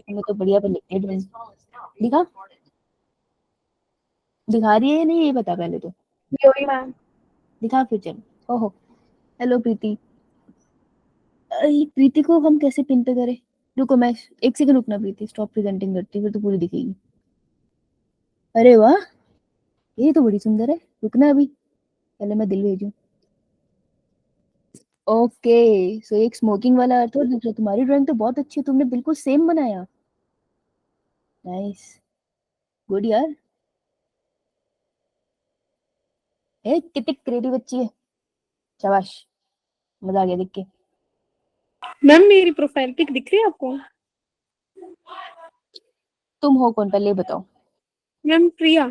मैं तो बढ़िया पर लिखती है ड्राइंग। दिखा दिखा रही है या नहीं ये बता पहले तो। योगी मैम। दिखा फिर चल। ओहो। हेलो प्रीति। प्रीति को हम कैसे पिन पे करें? रुको मैं एक सेकंड रुकना प्रीति, स्टॉप प्रेजेंटिंग करती फिर तो पूरी दिखेगी। अरे वाह, ये तो बड़ी सुंदर है। रुकना अभी, पहले मैं दिल भेजूं। ओके, सो एक स्मोकिंग वाला अर्थ और दूसरा तुम्हारी ड्राइंग तो बहुत अच्छी है, तुमने बिल्कुल सेम बनाया। नाइस, गुड यार। कितनी क्रिएटिव बच्ची है, शाबाश, मजा आ गया देख के। मैम मेरी प्रोफाइल पिक दिख रही है आपको? तुम हो कौन पहले ये बताओ। मैम प्रिया।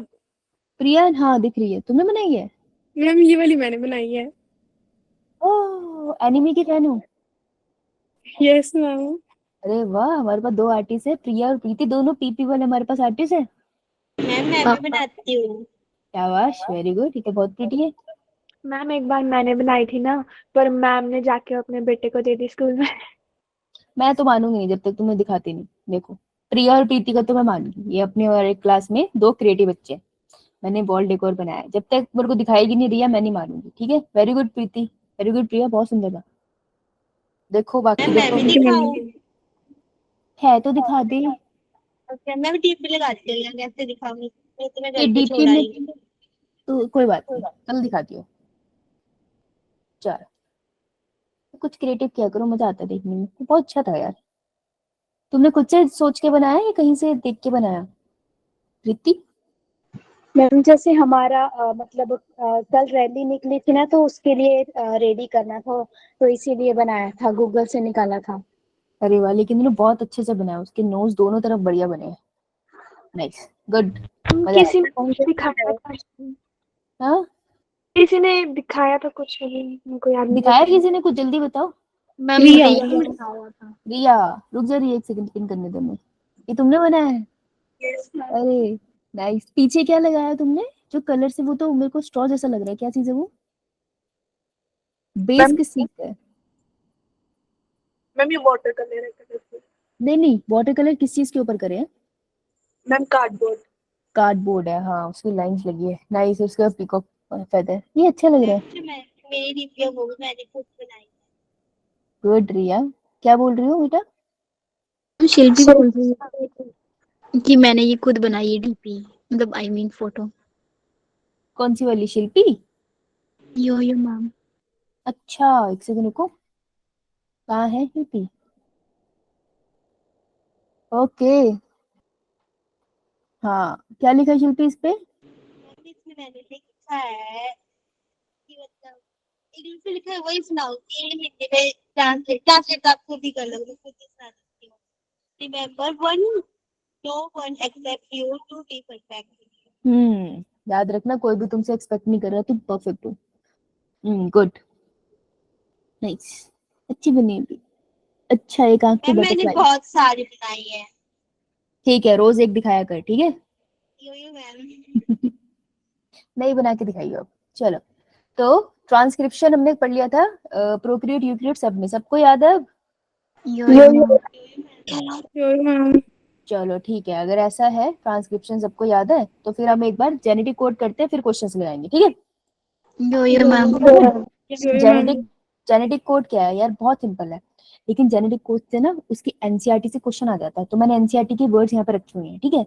प्रिया, हाँ दिख रही है, तुमने बनाई है। मैम ये वाली मैंने बनाई है। ओह, एनिमे की फैन हो। Yes ma'am. अरे वाह, हमारे पास दो आर्टिस्ट है, प्रिया और प्रीति, दोनों पीपी वाले हमारे पास आर्टिस्ट है। मैम मैं भी बनाती हूँ। शाबाश, वेरी गुड, ठीक है, बहुत प्रीटी है। मैम एक बार मैंने बनाई थी ना, पर मैम ने जाके अपने बेटे को दे दी स्कूल में। मैं तो मानूंगी नहीं जब तक तुम्हें दिखाती नहीं। देखो, प्रिया और प्रीति का तो मैं मानूंगी, ये अपने और एक क्लास में दो क्रिएटिव बच्चे हैं। मैंने बॉल डेकोर बनाया है, जब तक मेरे को दिखाएगी नहीं रिया मैं नहीं मानूंगी, ठीक है। वेरी गुड प्रीति, वेरी गुड प्रिया, बहुत सुंदर था। देखो बाकी मैम मैं देखो। भी दिखाऊं? है तो दिखा दे। ओके मैं भी टीप भी लगाती हूँ या कैसे दिखाऊंगी? मैं तुम्हें ये घर पे डीपी छोड़ में आई। तो कोई बात नहीं, कल दिखाती हो। चलो, कुछ क्रिएटिव किया करो, मजा आता है देखने में, बहुत अच्छा था यार। तुमने खुद से सोच के बनाया या कहीं से देख के बनाया प्रीति? मैम जैसे हमारा मतलब कल रैली निकली थी ना, तो उसके लिए रेडी करना था, तो इसीलिए बनाया था, गूगल से निकाला था। अरे वाह, लेकिन तुमने बहुत अच्छे से बनाया, उसके नोज दोनों तरफ बढ़िया बने हैं। नाइस, गुड, मजा किसी आया। ने दिखाया था, हाँ, किसी ने दिखाया था कुछ, नहीं मेरे को याद नहीं दिखाया रहता। किसी ने, कुछ जल्दी बताओ। मैम रिया ने दिखाया था। रिया, रुक जा रही, एक सेकंड पिन करने दो। मैं ये तुमने बनाया है? Yes ma'am. अरे नाइस, पीछे क्या लगाया तुमने जो कलर से, वो तो मेरे को स्ट्रॉ जैसा लग रहा है, क्या चीज है वो? बेस मैम किस चीज का है? मैम ये वाटर कलर है कलरफुल। नहीं नहीं, वाटर कलर किस चीज के ऊपर करे हैं? Ma'am cardboard. कार्डबोर्ड है, हाँ उसकी लाइंस लगी है, नाइस, उसका पीकॉक फेदर, ये अच्छा लग रहा है। मैम जो मैं मेरी डीपी है वो भी मैंने खुद बनाई गुड रिया, क्या बोल रही हो बेटा? शिल्पी बोल रही है। है कि मैंने ये खुद बनाई है डीपी, मतलब आई मीन फोटो। कौन सी वाली, शिल्पी? यो मैम। अच्छा, एक सेकंड रुको, कहाँ है शिल्पी? ओके, हाँ क्या लिखा है शिल्पी इस पे? मैम इसमें मैंने लिखा है कि मतलब इंग्लिश में लिखा है वही सुनाओ कि हिंदी में ट्रांसलेट ट्रांसलेट आप खुद ही कर लो, मैं खुद ही सुना सकती हूँ। Remember one, no one except you to be perfect. याद रखना, कोई भी तुमसे एक्सपेक्ट नहीं कर रहा तुम परफेक्ट हो। गुड, नाइस, अच्छी बनी है भी। अच्छा, एक आंख पे मैम मैंने बटरफ्लाई। बहुत सारी बनाई है। ठीक है, रोज एक दिखाया कर, ठीक है। यो यो मैम। नहीं बना के दिखाइए अब। चलो, तो ट्रांसक्रिप्शन हमने पढ़ लिया था, प्रोक्रिएट यूक्लिड सब में सबको याद है अब? यो यो मैम। यो मैम। चलो ठीक है, अगर ऐसा है ट्रांसक्रिप्शन सबको याद है तो फिर हम एक बार जेनेटिक कोड करते हैं, फिर क्वेश्चंस लगाएंगे, ठीक है। यो मैम। यो मैम। जेनेटिक जेनेटिक कोड क्या है यार, बहुत सिंपल है। लेकिन जेनेटिक कोड से ना उसकी एनसीईआरटी से क्वेश्चन आ जाता है, तो मैंने एनसीईआरटी के वर्ड्स यहाँ पे रखे हुए हैं, ठीक है।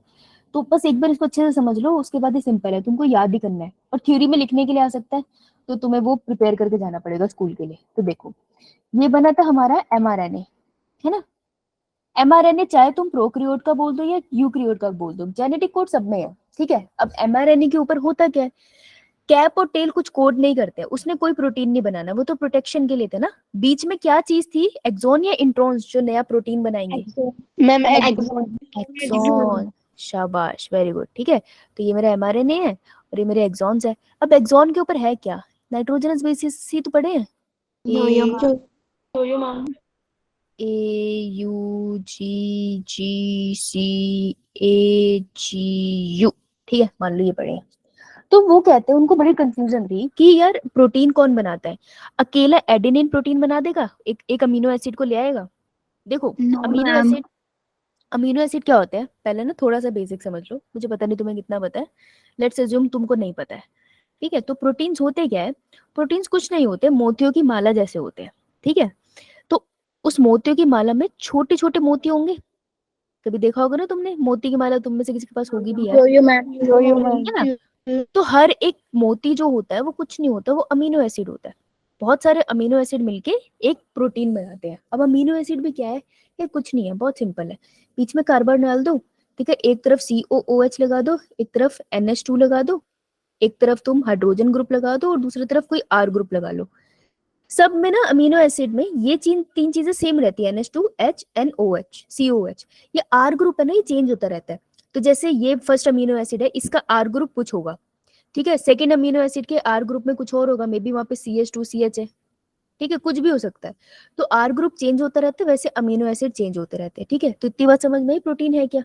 तो बस एक बार इसको अच्छे से समझ लो, उसके बाद ये सिंपल है, तुमको याद ही करना है, और थ्योरी में लिखने के लिए आ सकता है, तो तुम्हें वो प्रिपेयर करके जाना पड़ेगा स्कूल के लिए। तो देखो, ये बना था हमारा एमआरएनए, है ना। एमआरएनए चाहे तुम प्रोकैरियोट का बोल दो या यूकैरियोट का बोल दो, जेनेटिक कोड सब में है, ठीक है। अब एमआरएनए के ऊपर होता क्या है, कैप और टेल कुछ कोड नहीं करते, उसने कोई प्रोटीन नहीं बनाना, वो तो प्रोटेक्शन के लिए थे ना। बीच में क्या चीज थी, एक्सॉन या इंट्रॉन्स जो नया प्रोटीन बनाएंगे? मैम एक्सॉन, शाबाश, वेरी गुड, ठीक है। तो ये मेरा एमआरएनए है और ये मेरे एक्सॉन्स है। अब एक्सॉन के ऊपर है क्या, नाइट्रोजनस बेसिस ही तो पढ़े हैं। यो ए मैम। यो ma'am. A U G G C A G U, ठीक है, मान लो ये पढ़े हैं। तो वो कहते हैं, उनको बड़ी कंफ्यूजन थी कि यार प्रोटीन कौन बनाता है, अकेला एडेनिन प्रोटीन बना देगा, एक एक अमीनो एसिड को ले आएगा। देखो, no amino ma'am. Acid, amino acid क्या होते हैं, पहले ना थोड़ा सा बेसिक समझ लो, मुझे पता नहीं तुम्हें कितना पता है, लेट्स अज्यूम तुमको नहीं पता है, ठीक है। तो प्रोटीन्स होते क्या है, प्रोटीन्स कुछ नहीं होते, मोतियों की माला जैसे होते हैं, ठीक है। तो उस मोतियों की माला में छोटे छोटे मोती होंगे, कभी देखा होगा ना तुमने, मोती की माला तुम में से किसी के पास होगी भी यार, यो मैम, यो मैम। है ना। तो हर एक मोती जो होता है वो कुछ नहीं होता, वो अमीनो एसिड होता है। बहुत सारे अमीनो एसिड मिलके एक प्रोटीन बनाते हैं। अब अमीनो एसिड भी क्या है, ये कुछ नहीं है, बहुत सिंपल है। बीच में कार्बन डाल दो, ठीक है, एक तरफ COOH लगा दो, एक तरफ NH2 लगा दो, एक तरफ तुम हाइड्रोजन ग्रुप लगा दो और दूसरी तरफ कोई R ग्रुप लगा लो। सब में ना अमीनो एसिड में ये तीन चीजें सेम रहती है, NH2H NOH COH। ये R ग्रुप है ना, ये चेंज होता रहता है। तो जैसे ये फर्स्ट अमीनो एसिड है, इसका R ग्रुप कुछ होगा, ठीक है, सेकेंड अमीनो एसिड के R ग्रुप में कुछ और होगा, मे बी वहां पे CH2CH है, ठीक है, कुछ भी हो सकता है। तो R ग्रुप चेंज होता रहता है, वैसे अमीनो एसिड चेंज होते रहते हैं, ठीक है। तो इतनी बात समझ में आई प्रोटीन है क्या।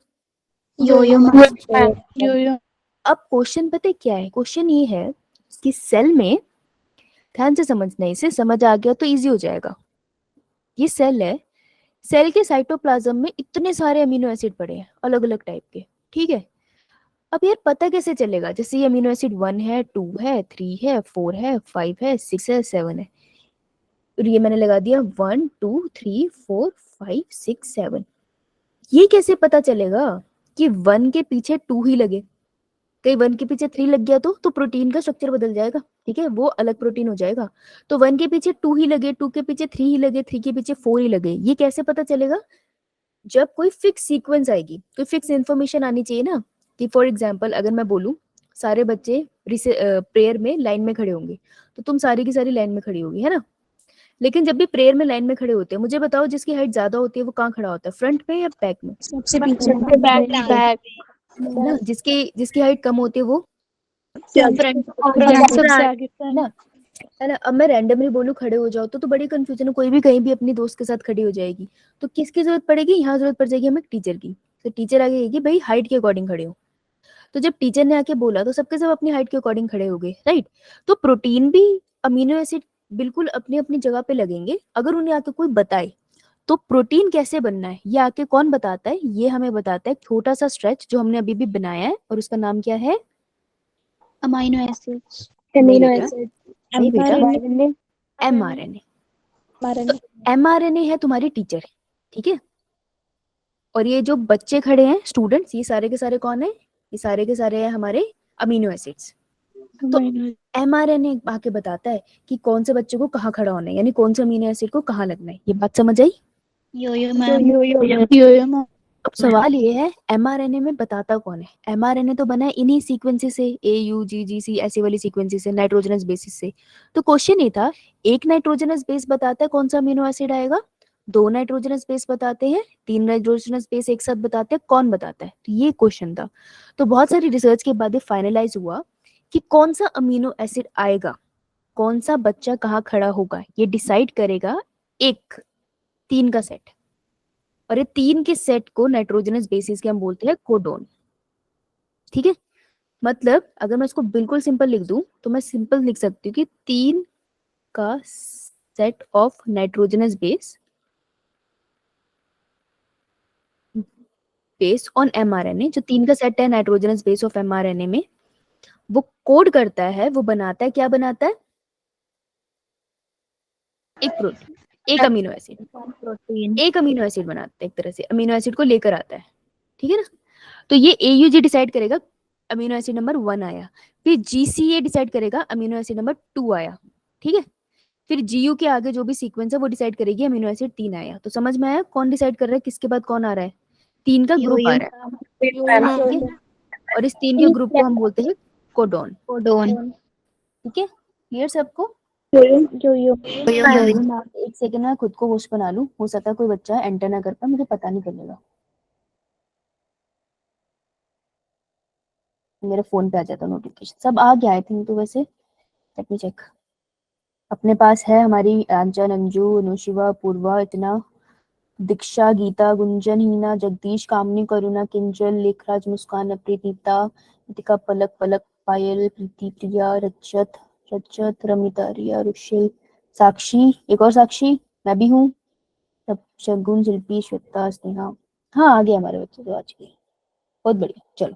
यो मैम, यो। अब क्वेश्चन पता है क्या है, क्वेश्चन ये है कि सेल में, ध्यान से समझना, इसे समझ आ गया तो इजी हो जाएगा। ये सेल है, सेल के साइटोप्लाज्म में इतने सारे अमीनो एसिड पड़े हैं अलग अलग टाइप के, ठीक है। अब यार पता कैसे चलेगा, जैसे ये अमीनो एसिड 1 है, 2 है, 3 है, 4 है, 5 है, 6 है, 7 है, और ये मैंने लगा दिया 1 2 3 4 5 6 7। ये कैसे पता चलेगा कि 1 के पीछे 2 ही लगे, कहीं 1 के पीछे 3 लग गया तो प्रोटीन का स्ट्रक्चर बदल जाएगा, ठीक है, वो अलग प्रोटीन हो जाएगा। तो 1 के पीछे 2 ही लगे, 2 के पीछे 3 ही लगे, 3 के पीछे 4 ही लगे, ये कैसे पता चलेगा, जब कोई फिक्स सीक्वेंस आएगी, कोई फिक्स इन्फॉर्मेशन आनी चाहिए ना। कि फॉर एग्जांपल अगर मैं बोलूं सारे बच्चे प्रेयर में लाइन में खड़े होंगे, तो तुम सारी की सारी लाइन में खड़ी होगी, है ना। लेकिन जब भी प्रेयर में लाइन में खड़े होते हैं, मुझे बताओ जिसकी हाइट ज्यादा होती है वो कहाँ खड़ा होता है, फ्रंट में या बैक में, सबसे पीछे बैक है ना। जिसकी जिसकी हाइट कम होती है वो, फ्रंट सबसे आगे है ना, है ना। अब मैं रैंडमली बोलूं खड़े हो जाओ तो बड़ी कंफ्यूजन है, कोई भी कहीं भी अपनी दोस्त के साथ खड़ी हो जाएगी। तो किसकी जरूरत पड़ेगी, यहाँ जरूरत पड़ जाएगी हमें टीचर की। तो टीचर आगे कहेगी भाई हाइट के अकॉर्डिंग खड़े हो। तो जब टीचर ने आके बोला तो सबके सब अपनी हाइट के अकॉर्डिंग खड़े हो गए, राइट। तो प्रोटीन भी, अमीनो एसिड बिल्कुल अपनी अपनी जगह पे लगेंगे, अगर उन्हें आके कोई बताए तो प्रोटीन कैसे बनना है ये आके कौन बताता है, ये हमें बताता है एक छोटा सा स्ट्रेच जो हमने अभी भी बनाया है, और उसका नाम क्या है, अमीनो एसिड्स, नहीं बेटा, नहीं बेटा, mRNA। तो mRNA है तुम्हारी टीचर, ठीक है। और ये जो बच्चे खड़े हैं स्टूडेंट्स, ये सारे के सारे कौन है, ये सारे के सारे हैं हमारे अमीनो एसिड्स। तो mRNA आके बताता है कि कौन से बच्चे को कहाँ खड़ा होना है, यानी कौन से अमीनो एसिड को कहाँ लगना है। ये बात समझ आई। यो मैम। अब सवाल ये है mRNA में बताता कौन है। mRNA तो बना है इन्हीं सीक्वेंसेस से, AUGGC ऐसी वाली सीक्वेंसेस से, नाइट्रोजनस बेसिस से। तो क्वेश्चन ये था, एक नाइट्रोजनस बेस बताता है कौन सा अमीनो एसिड आएगा, 2 नाइट्रोजनस बेस बताते हैं, 3 नाइट्रोजनस बेस एक साथ बताते हैं, कौन बताता है, तो ये क्वेश्चन था। तो बहुत सारी रिसर्च के बाद फाइनलाइज हुआ कि कौन सा अमीनो एसिड आएगा, कौन सा बच्चा कहाँ खड़ा होगा, ये डिसाइड करेगा एक 3 का सेट। और ये 3 के सेट को नाइट्रोजनस बेसिस के हम बोलते हैं कोडोन, ठीक है। मतलब अगर मैं इसको बिल्कुल सिंपल लिख दूं तो मैं सिंपल लिख सकती हूँ कि 3 का set of nitrogenous base on mRNA, जो 3 का सेट है नाइट्रोजनस बेस ऑफ mRNA में, वो कोड करता है, वो बनाता है, क्या बनाता है, एक प्रोटीन, एक अमीनो एसिड, प्रोटीन। एक अमीनो एसिड बनाता है, एक तरह से अमीनो एसिड को लेकर आता है, ठीक है ना। तो ये AUG डिसाइड करेगा अमीनो एसिड नंबर 1 आया, फिर GCA डिसाइड करेगा अमीनो एसिड नंबर 2 आया, ठीक है। फिर GU के आगे जो भी सीक्वेंस है वो डिसाइड करेगी अमीनो एसिड 3 आया। तो समझ में आया कौन डिसाइड कर रहा है किसके बाद कौन आ रहा है, 3 का ग्रुप आ रहा है, ठीक है। और इस 3 के ग्रुप को हम बोलते हैं कोडोन, कोडोन। ठीक है। क्लियर सबको। यो एक सेकंड में खुद को होस्ट बना लूं, हो सकता है कोई बच्चा एंटर ना कर पाए, मुझे पता नहीं चलेगा, मेरे फोन पे आ जाता नोटिफिकेशन। सब आ गया आई थिंक, तो वैसे लेट मी चेक। अपने पास है हमारी आंचल, अंजू, अनुशिवा, पूर्वा, इतना, दीक्षा, गीता, गुंजन, हीना, जगदीश, कामनी, करुणा, किंजल, लेखराज, मुस्कान, अप्रीतिता, नितिका, पलक, पलक, पायल, प्रीति, प्रिया, रजत, रजत, रमिता, रिया, रुशिल, साक्षी, एक और साक्षी, मैं भी हूँ, तब शगुन, शिल्पी, श्वेता, स्नेहा, हाँ आ गया हमारे बच्चे तो आज के, बहुत बढ़िया। चलो,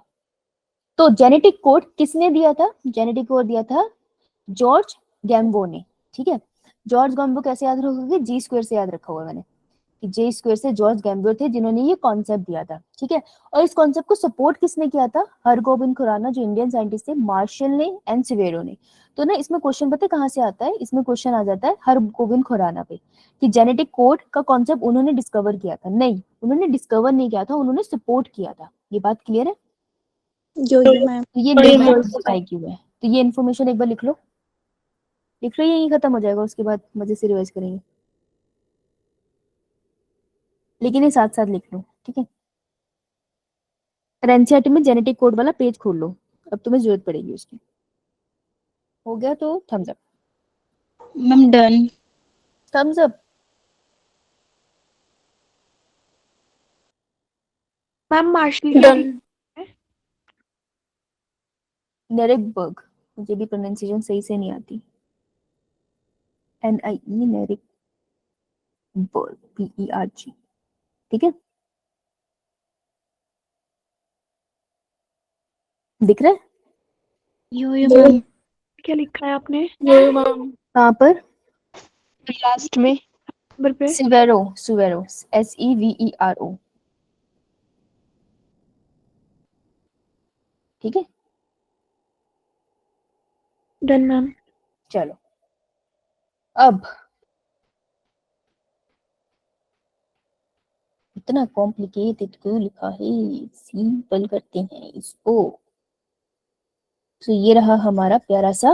तो जेनेटिक कोड किसने दिया था? जेनेटिक कोड दिया था जॉर्ज गैम्बो ने, ठीक है। जॉर्ज गैम्बो कैसे याद रखोगे? जी स्क्वायर से याद रखा हुआ मैंने, कि जे स्क्वायर से जॉर्ज गैम्बो थे जिन्होंने ये कॉन्सेप्ट दिया था, ठीक है। और इस कॉन्सेप्ट को सपोर्ट किसने किया था? हरगोबिंद खुराना, जो इंडियन साइंटिस्ट थे, मार्शल ने एंड सिवेरो ने। तो ना इसमें क्वेश्चन पता है कहाँ से आता है? इसमें क्वेश्चन आ जाता है हरगोबिंद खुराना पे, कि जेनेटिक कोड का कॉन्सेप्ट उन्होंने डिस्कवर किया था। नहीं, उन्होंने डिस्कवर नहीं किया था, उन्होंने सपोर्ट किया था। ये बात क्लियर है? यो मैम। तो ये IQ है, तो ये इन्फॉर्मेशन एक बार लिख लो, लिख लो, यही खत्म हो जाएगा, उसके बाद मजे से रिवाइज करेंगे, लेकिन ये साथ साथ लिख लो, ठीक है। एनसीईआरटी में जेनेटिक कोड वाला पेज खोल लो, अब तुम्हें जरूरत पड़ेगी उसकी। हो गया तो thumbs up, ma'am done. Thumbs up. Ma'am Marshall done. Nirenberg, मुझे भी प्रोनाउंसिएशन सही से नहीं आती, NIE नेरिकबर्ग, PERG, ठीक है। दिख रहा है? यो मैम। क्या लिखा है आपने यो मैम। कहाँ पर? लास्ट में नंबर पे? सिवेरो, सुवेरो, SEVERO, ठीक है। Done ma'am. चलो, अब इतना कॉम्प्लिकेटेड क्यों लिखा है? सिंपल करते हैं इसको। तो ये रहा हमारा प्यारा सा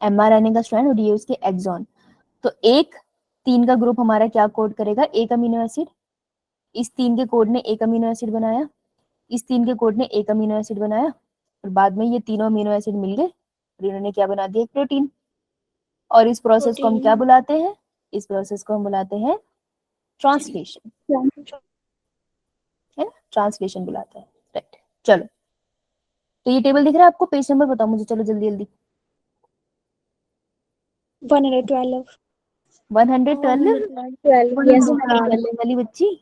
mRNA का स्ट्रैंड और ये उसके एक्सॉन। तो एक 3 का ग्रुप हमारा क्या कोड करेगा? एक अमीनो एसिड। इस 3 के कोड ने एक अमीनो एसिड बनाया, इस 3 के कोड ने एक अमीनो एसिड बनाया, और बाद में ये तीनों अमीनो एसिड मिल गए और इन्होंने क्या बना दिया? एक प्रोटीन। और इस प्रोसेस को हम क्या बुलाते हैं? इस प्रोसेस को हम बुलाते हैं ट्रांसलेशन, है ना? ट्रांसलेशन बुलाते हैं, राइट। चलो, तो ये टेबल दिख रहा है आपको? पेज नंबर बताओ मुझे, चलो जल्दी जल्दी। 112। 112? 12 यस पहले वाली बच्ची,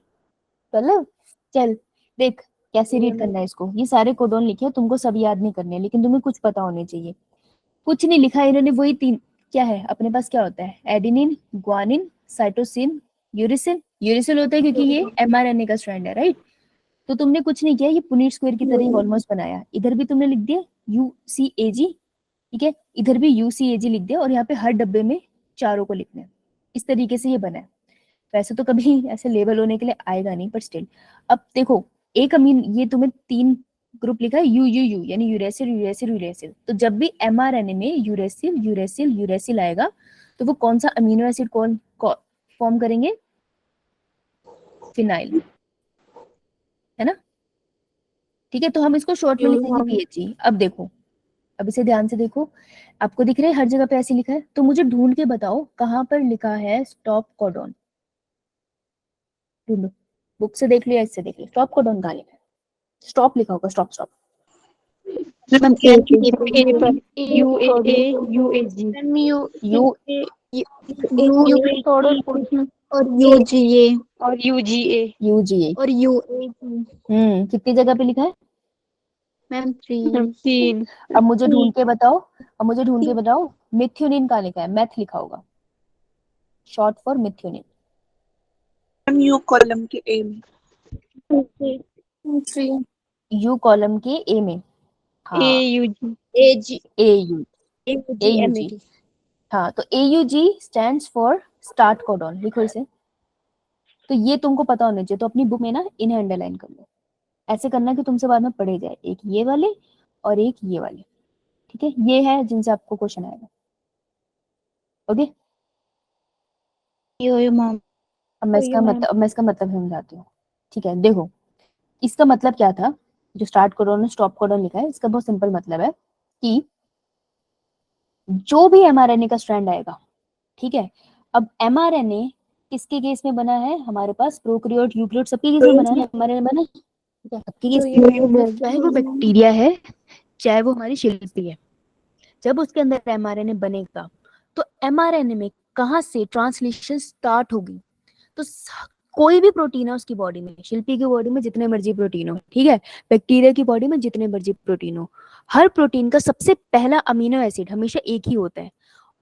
पहले। चल देख कैसे रीड करना है इसको। ये सारे कोडोन लिखे हैं, तुमको सब याद नहीं करने, लेकिन तुम्हें कुछ पता होने चाहिए। कुछ नहीं लिखा है इन्होंने, वही 3। क्या है अपने पास? क्या होता है? Adenine, guanine, cytosine, uracil. Uracil होता है क्योंकि ये mRNA का स्ट्रैंड है, राइट। तो तुमने कुछ नहीं किया, ये पुनीट स्क्वायर की तरह ही ऑलमोस्ट बनाया। इधर भी तुमने लिख दिया UCAG, ठीक है, इधर भी UCAG लिख दिया, और यहाँ पे हर डब्बे में चारों को लिखना है। इस तरीके से ये बना है। वैसे तो कभी ऐसे लेबल होने के लिए आएगा नहीं, पर स्टिल। अब देखो, एक अमीन, ये तुम्हें 3 ग्रुप लिखा है UUU, यानी यूरेसिल यूरेसिल यूरेसिल। तो जब भी mRNA में यूरेसिल यूरेसिल यूरेसिल आएगा, तो वो कौन सा अमीनो एसिड कौन फॉर्म करेंगे? फिनाइल, है ना? ठीक है, तो हम इसको शॉर्ट में लिखेंगे PHE। अब देखो, अब इसे ध्यान से देखो, आपको दिख रहा है हर जगह पे ऐसे लिखा है, तो मुझे ढूंढ के बताओ कहाँ पर लिखा है स्टॉप कोडॉन। ढूंढो, बुक से देख लिया, इससे देख लिया, स्टॉप कोडॉन कहाँ लिखा है? स्टॉप लिखा होगा, स्टॉप स्टॉप। मैम ए पर UAG ma'am you you you और UGA और UGA UGA। और UAG। कितनी जगह पे लिखा है? मैम 3। 3 अब मुझे ढूंढ के बताओ, अब मुझे ढूंढ के बताओ मिथ्योनिन कहाँ लिखा है? मैथ लिखा होगा, short for methionine. You column के ए में। यू कॉलम के ए में, हाँ, AUG AG AU, AUG। MAD। हाँ, तो AUG stands for start codon, लिखो इसे। तो ये तुमको पता होना चाहिए, तो अपनी बुक में ना इन्हें अंडरलाइन कर लो। ऐसे करना कि तुमसे बाद में पढ़े जाए, एक ये वाले और एक ये वाले, ठीक है। ये है जिनसे आपको क्वेश्चन आएगा, ओके। यो मैम। अब मैं इसका मतलब समझाती हूँ, ठीक है। देखो, इसका मतलब क्या था? जो स्टार्ट कोडॉन और स्टॉप कोडॉन लिखा है, इसका बहुत सिंपल मतलब है कि जो भी mRNA का स्ट्रैंड आएगा, ठीक है। अब mRNA किसके केस में बना है? हमारे पास प्रोकैरियोट, यूकैरियोट, सबके केस में बना है ना mRNA बना, ठीक है, सबके केस में। चाहे वो बैक्टीरिया है, चाहे वो हमारी शिल्पी है, जब उसके अंदर mRNA बनेगा, तो mRNA में कहाँ से ट्रांसलेशन स्टार्ट होगी? तो कोई भी प्रोटीन है उसकी बॉडी में, शिल्पी की बॉडी में जितने मर्जी प्रोटीन हो, ठीक है, बैक्टीरिया की बॉडी में जितने मर्जी प्रोटीन हो, हर प्रोटीन का सबसे पहला अमीनो एसिड हमेशा एक ही होता है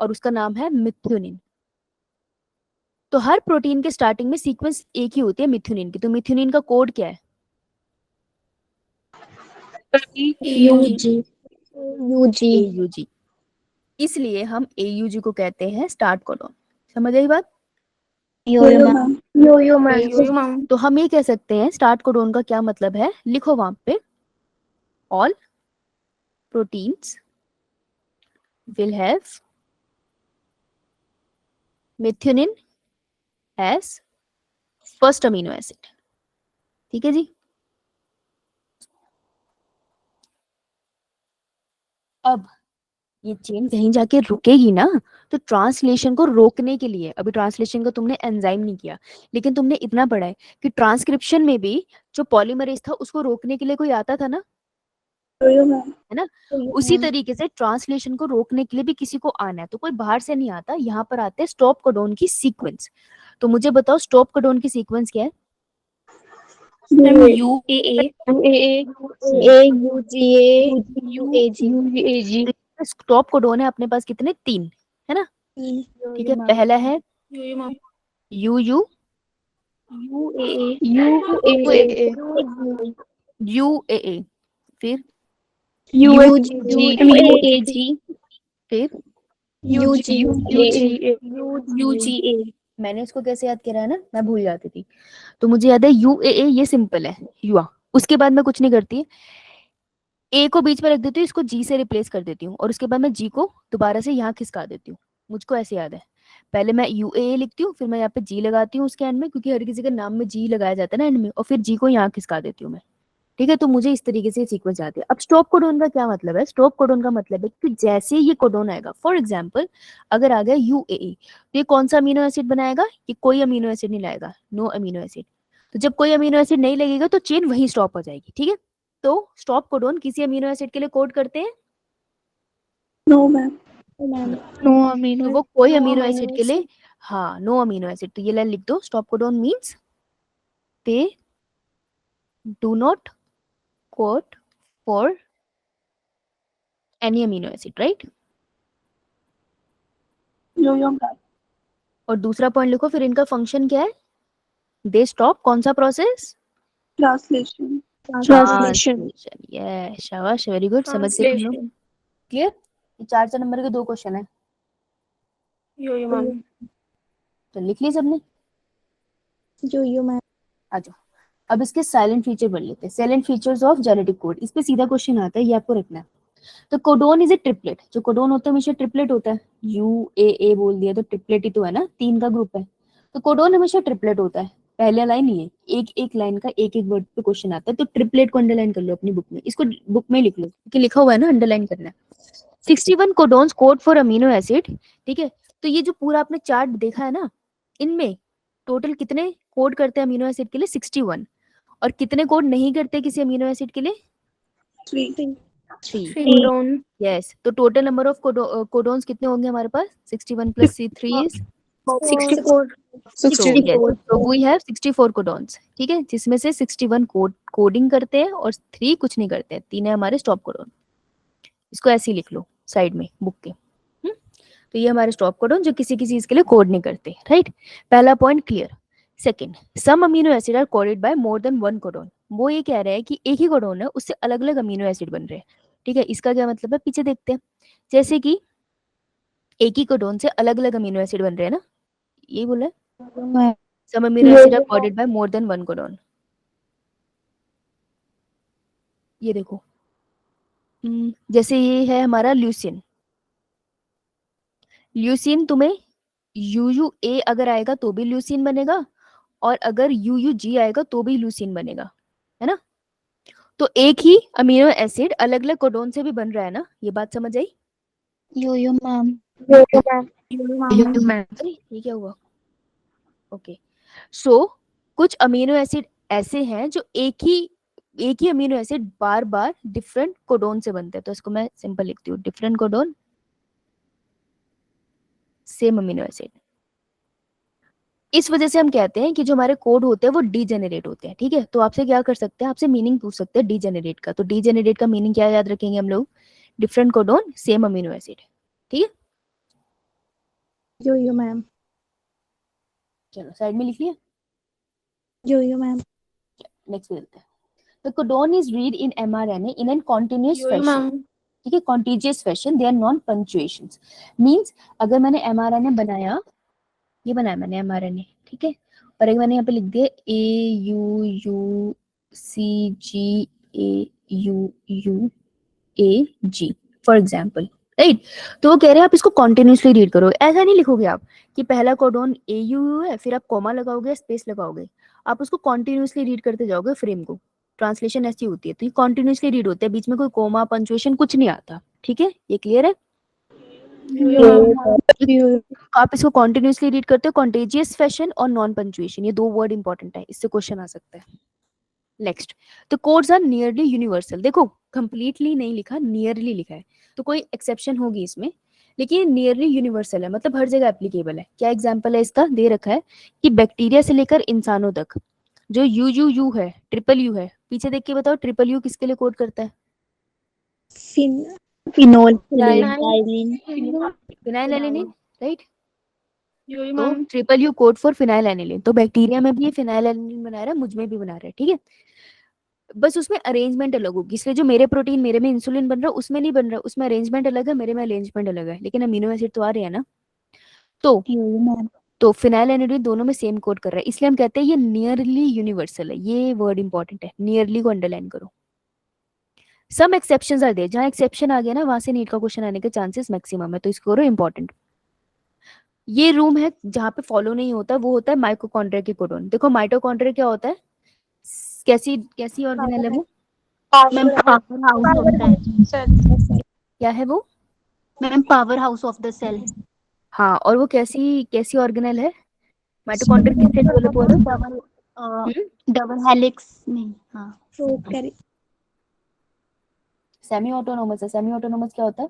और उसका नाम है मिथ्योनिन। तो हर प्रोटीन के स्टार्टिंग में सीक्वेंस एक ही होती है मिथ्योनिन की। तो मिथ्योनिन का कोड क्या है? UG UG AUG। इसलिए हम AUG को कहते हैं स्टार्ट कोडॉन। समझ आई बात? योयो मैम यो मैम तो हम ये कह सकते हैं स्टार्ट कोडॉन का क्या मतलब है, लिखो वहां पे, all proteins will have methionine as first amino acid। ठीक है जी। अब ये चेन कहीं जाके रुकेगी ना, तो ट्रांसलेशन को रोकने के लिए, अभी ट्रांसलेशन का तुमने एंजाइम नहीं किया, लेकिन तुमने इतना पढ़ा है कि ट्रांसक्रिप्शन में भी जो पॉलीमरेज था उसको रोकने के लिए कोई आता था ना, योयो मैम। है ना? उसी तरीके से ट्रांसलेशन को रोकने के लिए भी किसी को आना है, तो कोई बाहर से नहीं आता, यहाँ पर आते हैं स्टॉप कोडॉन की सीक्वेंस। तो मुझे बताओ स्टॉप कोडॉन की सीक्वेंस क्या है? UAA UAG स्टॉप कोडॉन है अपने पास कितने? 3, है ना? ठीक है, पहला है UU UAA UAA, फिर फिर UGA मैंने इसको कैसे याद करा है ना, मैं भूल जाती थी, तो मुझे याद है UAA, ये सिंपल है युआ। उसके बाद मैं कुछ नहीं करती, ए को बीच में रख देती हूँ, इसको जी से रिप्लेस कर देती हूँ, और उसके बाद मैं जी को दोबारा से यहाँ खिसका देती हूँ। मुझको ऐसे याद है, पहले मैं UAA लिखती हूँ, फिर मैं यहाँ पे जी लगाती हूँ उसके एंड में, क्योंकि हर किसी के नाम में जी लगाया जाता है ना एंड में, और फिर जी को यहाँ खिसका देती हूँ मैं। ठीक है, तो मुझे इस तरीके से सीक्वेंस आती है। अब स्टॉप कोडॉन का क्या मतलब है? स्टॉप कोडॉन का मतलब है कि जैसे ये कोडॉन आएगा, फॉर एग्जांपल अगर आ गया UAA, तो ये कौन सा अमीनो एसिड बनाएगा? ये कोई अमीनो एसिड नहीं लाएगा, नो अमीनो एसिड। तो जब कोई अमीनो एसिड नहीं लगेगा तो चेन वहीं स्टॉप हो जाएगी। ठीक है, तो स्टॉप कोडॉन किसी अमीनो एसिड के लिए कोड करते हैं? No ma'am. नो तो अमीनो वो कोई अमीनो एसिड के लिए, हाँ, नो अमीनो एसिड। तो ये लाइन लिख दो, stop codon means they do not code for any amino acid, right? योयो मैम। और दूसरा पॉइंट लिखो, फिर इनका फंक्शन क्या है? दे स्टॉप कौन सा प्रोसेस? ट्रांसलेशन। ट्रांसलेशन ये शाबाश, वेरी गुड, समझ गए तुम लोग। क्लियर? ये 4 नंबर के 2 क्वेश्चन है, योयो मैम तो लिख ली सबने? योयो मैम आ जाओ, अब इसके साइलेंट फीचर पढ़ लेते हैं। Salient features of genetic code, इस पे सीधा क्वेश्चन आता है, ये आपको रखना है। तो कोडोन इज ए ट्रिपलेट, जो कोडोन होता है हमेशा ट्रिपलेट होता है। UAA बोल दिया तो ट्रिपलेट ही तो है ना, 3 का ग्रुप है, तो कोडोन हमेशा ट्रिपलेट होता है। पहला लाइन ये, एक एक लाइन का एक एक वर्ड पे क्वेश्चन आता है, तो ट्रिपलेट को अंडरलाइन कर लो अपनी बुक में, इसको बुक में लिख लो क्योंकि लिखा हुआ है ना, अंडरलाइन करना है। 61 codons code for amino acid. ठीक है, तो ये जो पूरा आपने चार्ट देखा है ना, इनमें टोटल कितने कोड करते हैं अमीनो एसिड के लिए? 61। और कितने कोड नहीं करते किसी अमीनो एसिड के लिए? 3। 3। यस, तो टोटल नंबर ऑफ कोडोन्स कितने होंगे हमारे पास? 61 + 3 is 64 so we have 64 codons. ठीक है, जिसमें से 61 कोडिंग करते हैं और 3 कुछ नहीं करते हैं, 3 है हमारे स्टॉप कोडोन। इसको ऐसे ही लिख लो साइड में बुक के। तो ये हमारे स्टॉप कोडोन जो किसी किसी चीज के लिए कोड नहीं करते, राइट? पहला point clear. Second, some amino acid are coded by more than 1 codon. वो ये कह रहे हैं कि एक ही कोडोन है, उससे अलग अलग अमीनो एसिड बन रहे हैं। ठीक है, इसका क्या मतलब है, पीछे देखते हैं। जैसे कि एक ही कोडोन से अलग अलग अमीनो एसिड बन रहे हैं ना, यही बोला है, some amino acid are coded by more than 1 codon. ये देखो, जैसे ये है हमारा ल्यूसिन। ल्यूसिन तुम्हें UUA अगर आएगा तो भी ल्यूसिन बनेगा, और अगर UUG आएगा तो भी ल्यूसिन बनेगा, है ना? तो एक ही अमीनो एसिड अलग अलग कोडोन से भी बन रहा है ना, ये बात समझ आई? योयो मैम ये क्या हुआ? ओके, सो कुछ अमीनो एसिड ऐसे हैं जो एक ही अमीनो एसिड बार बार डिफरेंट कोडोन से बनते हैं। तो इसको मैं सिंपल लिखती हूँ, different codon same amino acid. इस वजह से हम कहते हैं कि जो हमारे कोड होते हैं वो डीजेनरेट होते हैं, ठीक है। तो आपसे क्या कर सकते हैं, आपसे मीनिंग पूछ सकते हैं डीजेनरेट का। तो डीजेनरेट का मीनिंग क्या याद रखेंगे हम लोग, different codon same amino acid, ठीक है। यो मैम। चलो साइड में लिख लिया, यो मैम। नेक्स्ट पे चलते हैं। The codon is read in mRNA in an continuous यो फैशन, मैम। ठीक है, contiguous fashion, they are non punctuations. Means अगर मैंने एमआरएनए बनाया, ये बनाया मैंने एमआरएनए, ठीक है, और एक मैंने यहाँ पे लिख दिया A U U C G A U U A G for example, right. तो वो कह रहे हैं आप इसको कॉन्टिन्यूसली रीड करो। ऐसा नहीं लिखोगे आप कि पहला कोडोन ए यू है फिर आप कोमा लगाओगे स्पेस लगाओगे, आप उसको कॉन्टिन्यूसली रीड करते जाओगे फ्रेम को। ट्रांसलेशन ऐसी होती है, तो ये कॉन्टिन्यूसली रीड होते हैं, बीच में कोई कोमा पंचुएशन कुछ नहीं आता, ठीक है, ये क्लियर है। यो मैम। यो। आप इसको कॉन्टिन्यूसली रीड करते हो, कॉन्टेजियस फैशन और नॉन पंचुएशन, ये दो वर्ड इंपॉर्टेंट है, इससे क्वेश्चन आ सकता है। नेक्स्ट, तो कोड्स आर नियरली यूनिवर्सल। देखो कंप्लीटली नहीं लिखा, नियरली लिखा है, तो कोई एक्सेप्शन होगी इसमें, लेकिन नियरली यूनिवर्सल है, मतलब हर जगह एप्लीकेबल है। क्या एग्जांपल है इसका, दे रखा है कि बैक्टीरिया से लेकर इंसानों तक जो यू है, ट्रिपल यू है, पीछे देख के बताओ ट्रिपल यू किसके लिए कोड करता है। Phenol phenyl. Phenylalanine, right. यो तो ma'am. Triple U code for phenylalanine, तो बैक्टीरिया में भी ये फिनाइलएनिलीन बना रहा है, मुझ में भी बना रहा है, ठीक है। बस उसमें अरेंजमेंट अलग होगी, इसलिए जो मेरे प्रोटीन मेरे में इंसुलिन बन रहा है उसमें नहीं बन रहा, उसमें अरेंजमेंट अलग है, मेरे में अरेंजमेंट अलग है, लेकिन अमीनो एसिड तो आ रहे हैं ना। तो यो मैम। तो फिनाइलएनिलीन दोनों में सेम कोड कर रहा है, इसलिए हम कहते हैं ये नियरली यूनिवर्सल है। ये वर्ड इंपॉर्टेंट है, नियरली को अंडरलाइन करो। सम एक्सेप्शंस आर देयर, जहां एक्सेप्शन आ गया ना वहां से नीट का क्वेश्चन आने के चांसेस मैक्सिमम है, तो इसको करो इंपॉर्टेंट। ये रूम है जहां पे फॉलो नहीं होता, वो होता है माइटोकॉन्ड्रिया के कोडोन। देखो माइटोकॉन्ड्रिया क्या होता है, कैसी कैसी ऑर्गेनेल है वो, ma'am power house of the क्या है वो। Ma'am power house of the cell. हाँ, और वो कैसी कैसी ऑर्गेनेल है, माइटोकॉन्ड्रिया किससे डेवलप हुआ था। डबल हम्म, डबल हेलिक्स नहीं, हाँ। सेमी ऑटोनोमस है। सेमी ऑटोनोमस क्या होता है,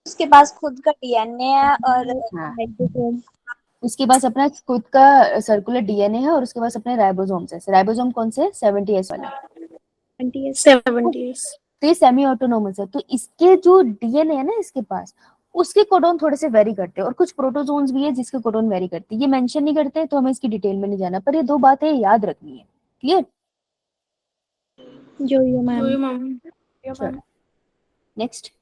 उसके पास खुद का डीएनए है और हाँ, राइबोसोम। उसके पास अपना खुद का सर्कुलर डीएनए है और उसके पास अपने राइबोसोम्स है। राइबोसोम कौन से 70S वाला, 70s। तो ये सेमी ऑटोनोमस है। तो इसके जो डीएनए है ना इसके पास, उसके कोडोन थोड़े से वेरी करते हैं, और कुछ प्रोटोजोन्स भी है जिसके कोडोन वेरी करते हैं। ये मेंशन नहीं करते तो हमें इसकी डिटेल में नहीं जाना, पर ये दो बातें याद रखनी है, clear. Yo ma'am. Next,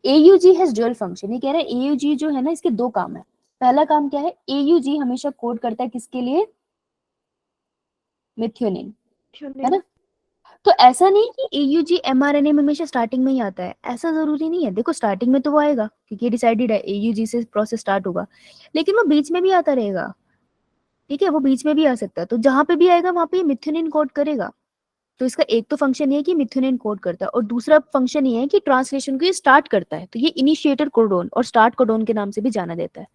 AUG has dual function. ये कह रहा है एयूजी जो है ना इसके दो काम है। पहला काम क्या है, एयूजी हमेशा कोड करता है किसके लिए, मिथ्योनिन, है ना। तो ऐसा नहीं कि एयूजी एमआरएनए में हमेशा स्टार्टिंग में ही आता है, ऐसा जरूरी नहीं है। देखो स्टार्टिंग में तो वो आएगा क्योंकि डिसाइडेड है एयूजी से प्रोसेस स्टार्ट होगा, लेकिन वो बीच में भी आता रहेगा, ठीक है, वो बीच में भी आ सकता है। तो जहां पे भी आएगा वहां पे मिथ्योनिन कोड करेगा। तो इसका एक तो फंक्शन ये है कि मिथ्योनिन कोड करता है, और दूसरा फंक्शन ये है कि ट्रांसलेशन को ये स्टार्ट करता है। तो ये इनिशिएटर कोडोन और स्टार्ट कोडोन के नाम से भी जाना देता है।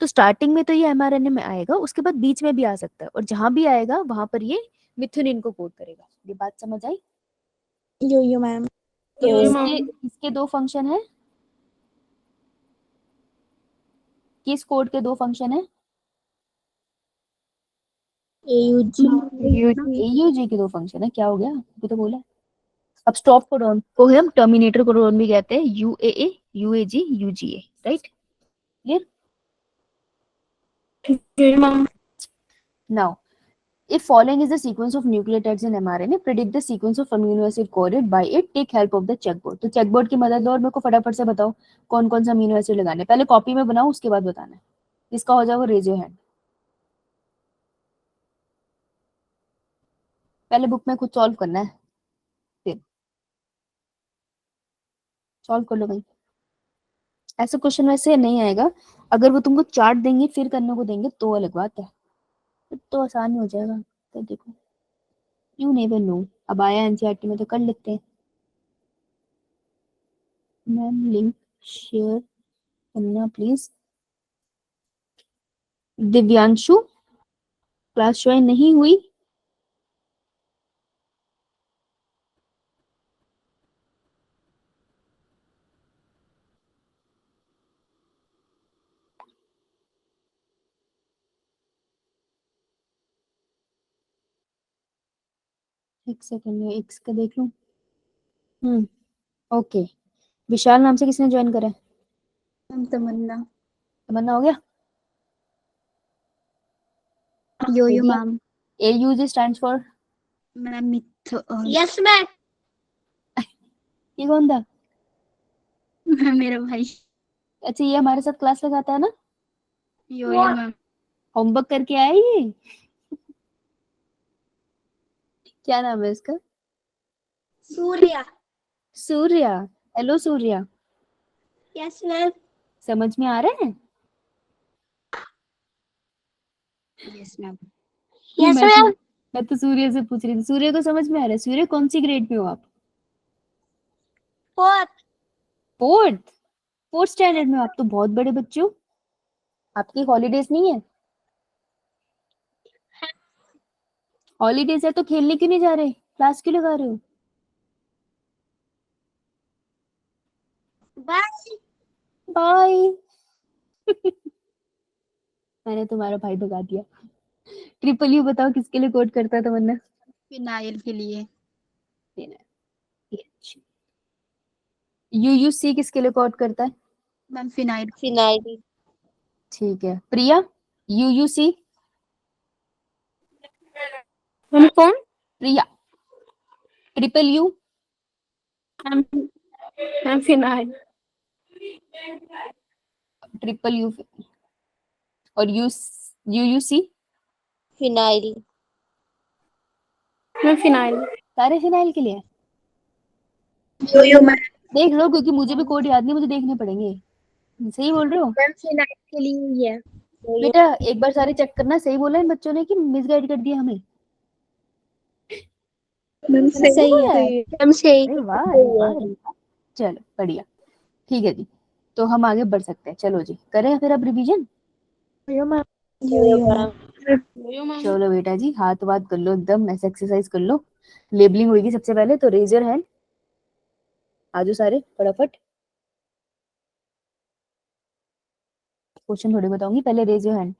तो स्टार्टिंग में तो ये एमआरएनए में आएगा, उसके बाद बीच में भी आ सकता है, और जहां भी आएगा वहां पर ये मिथ्योनिन को कोड करेगा। ये बात समझ आई। यो मैम। तो यो इसके मैम। इसके दो फंक्शन है, किस कोड के दो फंक्शन है, एयूजी। एयूजी के दो फंक्शन है। क्या हो गया, अभी तो बोला। अब स्टॉप कोडोन को हम टर्मिनेटर कोडोन भी कहते हैं, यूएए यूएजी UGA, right, clear. Yo ma'am. Now if following is the sequence of nucleotides in mRNA, predict the sequence of amino acid coded by it, take help of the checkboard। तो checkboard की मदद लो और मेरे को फटाफट से बताओ कौन कौन सा अमीनो एसिड लगाने, पहले कॉपी में बनाओ उसके बाद बताना है। इसका हो जाए वो रेज योर हैंड, पहले बुक में खुद सॉल्व करना है, फिर सॉल्व कर लो भाई। ऐसा क्वेश्चन वैसे नहीं आएगा, अगर वो तुमको चार्ट देंगे फिर करने को देंगे तो अलग बात है, तो आसान ही हो जाएगा। तो देखो, यू नेवर नो, अब आया एनसीईआरटी में तो कर लेते हैं। मैम लिंक शेयर करना प्लीज। दिव्यांशु क्लास ज्वाइन नहीं हुई, एक सेकंड, एक्स का देख लूं। ओके। विशाल नाम से किसने ज्वाइन करा है? मैम तमन्ना। तमन्ना हो गया। योयो दिया। Ma'am. AUG stands for? Ma'am myth yes ma'am. ये कौन था? मैम मेरा भाई। अच्छा, ये हमारे साथ क्लास लगाता है ना? योयो मैम। होमवर्क करके आया ये? क्या नाम है इसका? Surya. Surya. Hello Surya. Yes ma'am. समझ में आ रहा है? Yes ma'am. यस मैं मैम। मैं तो सूर्य से पूछ रही थी। सूर्य को समझ में आ रहा है? सूर्य कौन सी ग्रेड में हो आप? फोर्थ। फोर्थ? फोर्थ स्टैंडर्ड में हो आप? तो बहुत बड़े बच्चे हो। आपकी हॉलीडेज नहीं है? हॉलीडेज है तो खेलने क्यों नहीं जा रहे? क्लास क्यों लगा रहे हो? बाय। बाय। मैंने तुम्हारा भाई भगा दिया। ट्रिपल यू बताओ किसके लिए कोड करता था वरना? फिनाइल के लिए। UUC किसके लिए कोड करता है? Ma'am phenyl. फिनाइल। ठीक है। प्रिया? UUC? मैम कौन? Priya. Triple U? Ma'am ma'am phenyl. Triple U और UUC? फिनाइल। Ma'am phenyl. सारे फिनाइल के लिए? योयो मैम। देख लो, क्योंकि मुझे भी कोड याद नहीं, मुझे देखने पड़ेंगे। सही बोल रहे हो? मैम फिनाइल के लिए ही है। बेटा एक बार सारे चेक करना, सही बोला इन बच्चों ने कि मिसगाइड कर दिया हमें? मैम सही सही बोला है? मैम सही। अरे वाह, अरे वाह, अरे वाह। चलो बढ़िया। ठीक है जी, तो हम आगे बढ़ सकते हैं। चलो जी, करें फिर अब रिवीजन। योयो मैम। योयो मैम। चलो बेटा जी, हाथ वाथ कर लो, एकदम ऐसे एक्सरसाइज कर लो। लेबलिंग होगी सबसे पहले, तो रेज योर हैंड। आजो सारे फटाफट। क्वेश्चन थोड़े बताऊंगी, पहले रेज योर हैंड।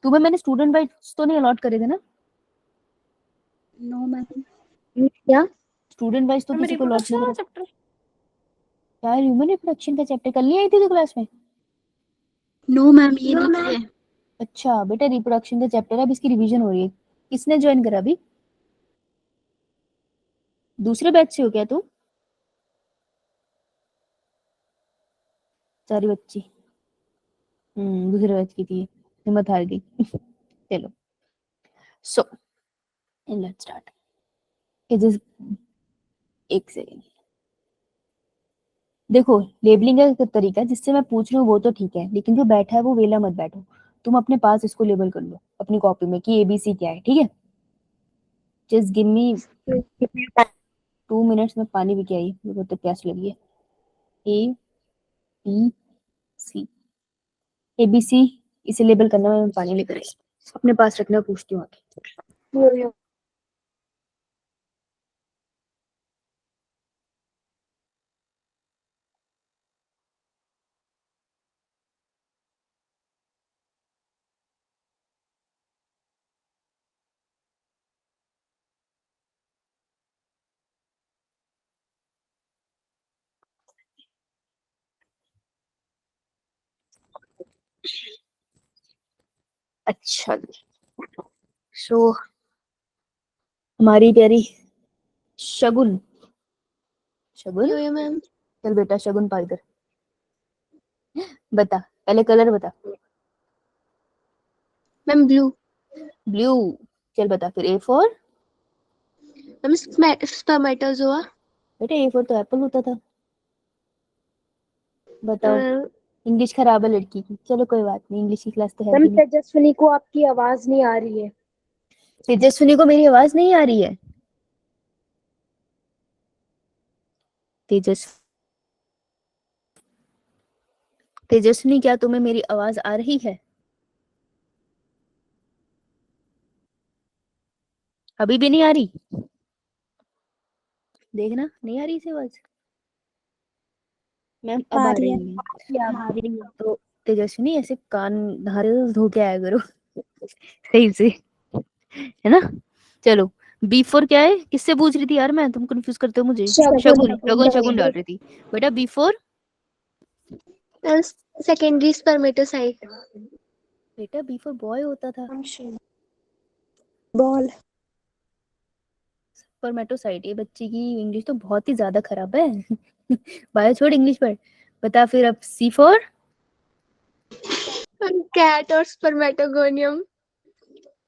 तुम्हें मैंने स्टूडेंट वाइज तो नहीं अलॉट करे थे ना? No ma'am. क्या? स्टूडेंट वाइज तो मैम किसी को अलॉट रिप्रोडक्शन नहीं वाला करे। चैप्टर। यार ह्यूमन रिप्रोडक्शन का चैप्टर कल नहीं आई थी तो क्लास में? नो मैम ये नहीं है। अच्छा बेटा, रिप्रोडक्शन का चैप्टर है, अब इसकी रिवीजन हो रही है। किसने ज्वाइन करा अभी? दूसरे बैच से हो क्या तुम? सारी बच्ची दूसरे बैच की थी, हिम्मत हार गई। चलो, सो लेट्स स्टार्ट। एक सेकेंड। देखो, लेबलिंग का एक तरीका है, जिससे मैं पूछ रही हूँ वो तो ठीक है, लेकिन जो बैठा है वो वेला मत बैठो। तुम अपने पास इसको लेबल कर लो अपनी कॉपी में कि ABC क्या है, ठीक है? जस्ट गिव मी 2 मिनट्स में पानी भी क्या आई, मेरे को तो प्यास लगी है। ABC, ABC, इसे लेबल करना, मैं पानी लेकर आई, अपने पास रखना, पूछती हूँ आके। अच्छा जी, सो हमारी प्यारी शगुन। शगुन, योयो मैम। चल बेटा शगुन पा इधर। बता, पहले कलर बता। Ma'am blue. ब्लू। चल बता फिर A फॉर? Ma'am spermatozoa. बेटा A फॉर तो एप्पल होता था। बताओ। इंग्लिश खराब है लड़की की, चलो कोई बात नहीं, इंग्लिश की क्लास तो है मैम भी नहीं। तेजस्विनी को आपकी आवाज नहीं आ रही है। तेजस्विनी को मेरी आवाज नहीं आ रही है? तेजस तेजस्विनी, क्या तुम्हें मेरी आवाज आ रही है? अभी भी नहीं आ रही? देखना, नहीं आ रही इसे आवाज। मैम अब आ रही है। तो तेजस्विनी ऐसे कान नहारे धो के आया करो। सही से, है ना? चलो, बी फॉर क्या है, किससे पूछ रही थी यार मैं, तुम कंफ्यूज करते हो मुझे। शगुन। शगुन शगुन शगुन डाल रही थी बेटा। B for secondary spermatocyte. बेटा बी फॉर बॉय होता था। बॉल। स्पर्मेटोसाइट। ये बच्ची की इंग्लिश तो बहुत ही ज्यादा खराब है। बायो छोड़, इंग्लिश पढ़। बता फिर अब। सी फॉर कैट और स्पर्मेटोगोनियम।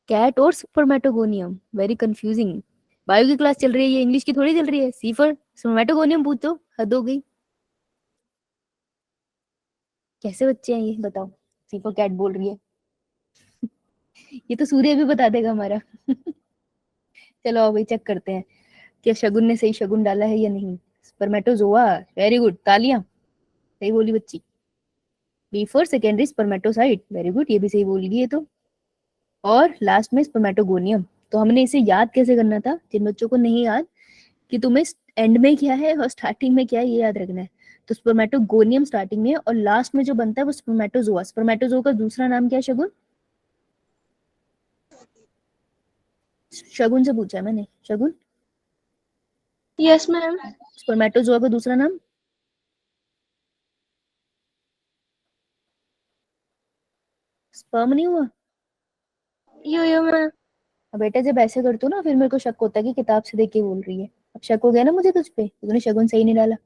कैट और स्पर्मेटोगोनियम। Very confusing. बायो की क्लास चल रही है, ये इंग्लिश की थोड़ी चल रही है। सी फॉर स्पर्मेटोगोनियम पूछो, हद हो गई। कैसे बच्चे हैं ये, बताओ। सी फॉर कैट बोल रही है। ये तो सूर्य भी बता देगा हमारा। चलो अब भाई चेक करते हैं क्या शगुन ने सही शगुन डाला है या नहीं। स्पर्मेटोजोआ। वेरी गुड, तालियां। सही बोली बच्ची। B for secondary spermatocyte. Very good, ये भी सही बोल गई है तो। और लास्ट में स्पर्मेटोगोनियम। तो हमने इसे याद कैसे करना था, जिन बच्चों को नहीं याद कि तुम्हें एंड में क्या है और स्टार्टिंग में क्या है, ये याद रखना है। तो स्पर्मेटोगोनियम स्टार्टिंग में है और लास्ट में जो बनता है वो स्पर्मेटोजोआ। स्पर्मेटोजोआ का दूसरा नाम क्या है शगुन? शगुन से पूछा है मैंने। शगुन, यस मैम। स्पर्मेटोजोआ का दूसरा नाम? स्पर्म नहीं हुआ? यो मैम। अब बेटा जब ऐसे करते हो ना, फिर मेरे को शक होता है कि किताब से देख के बोल रही है। अब शक हो गया ना मुझे तुझ पे, तूने शगुन सही नहीं डाला।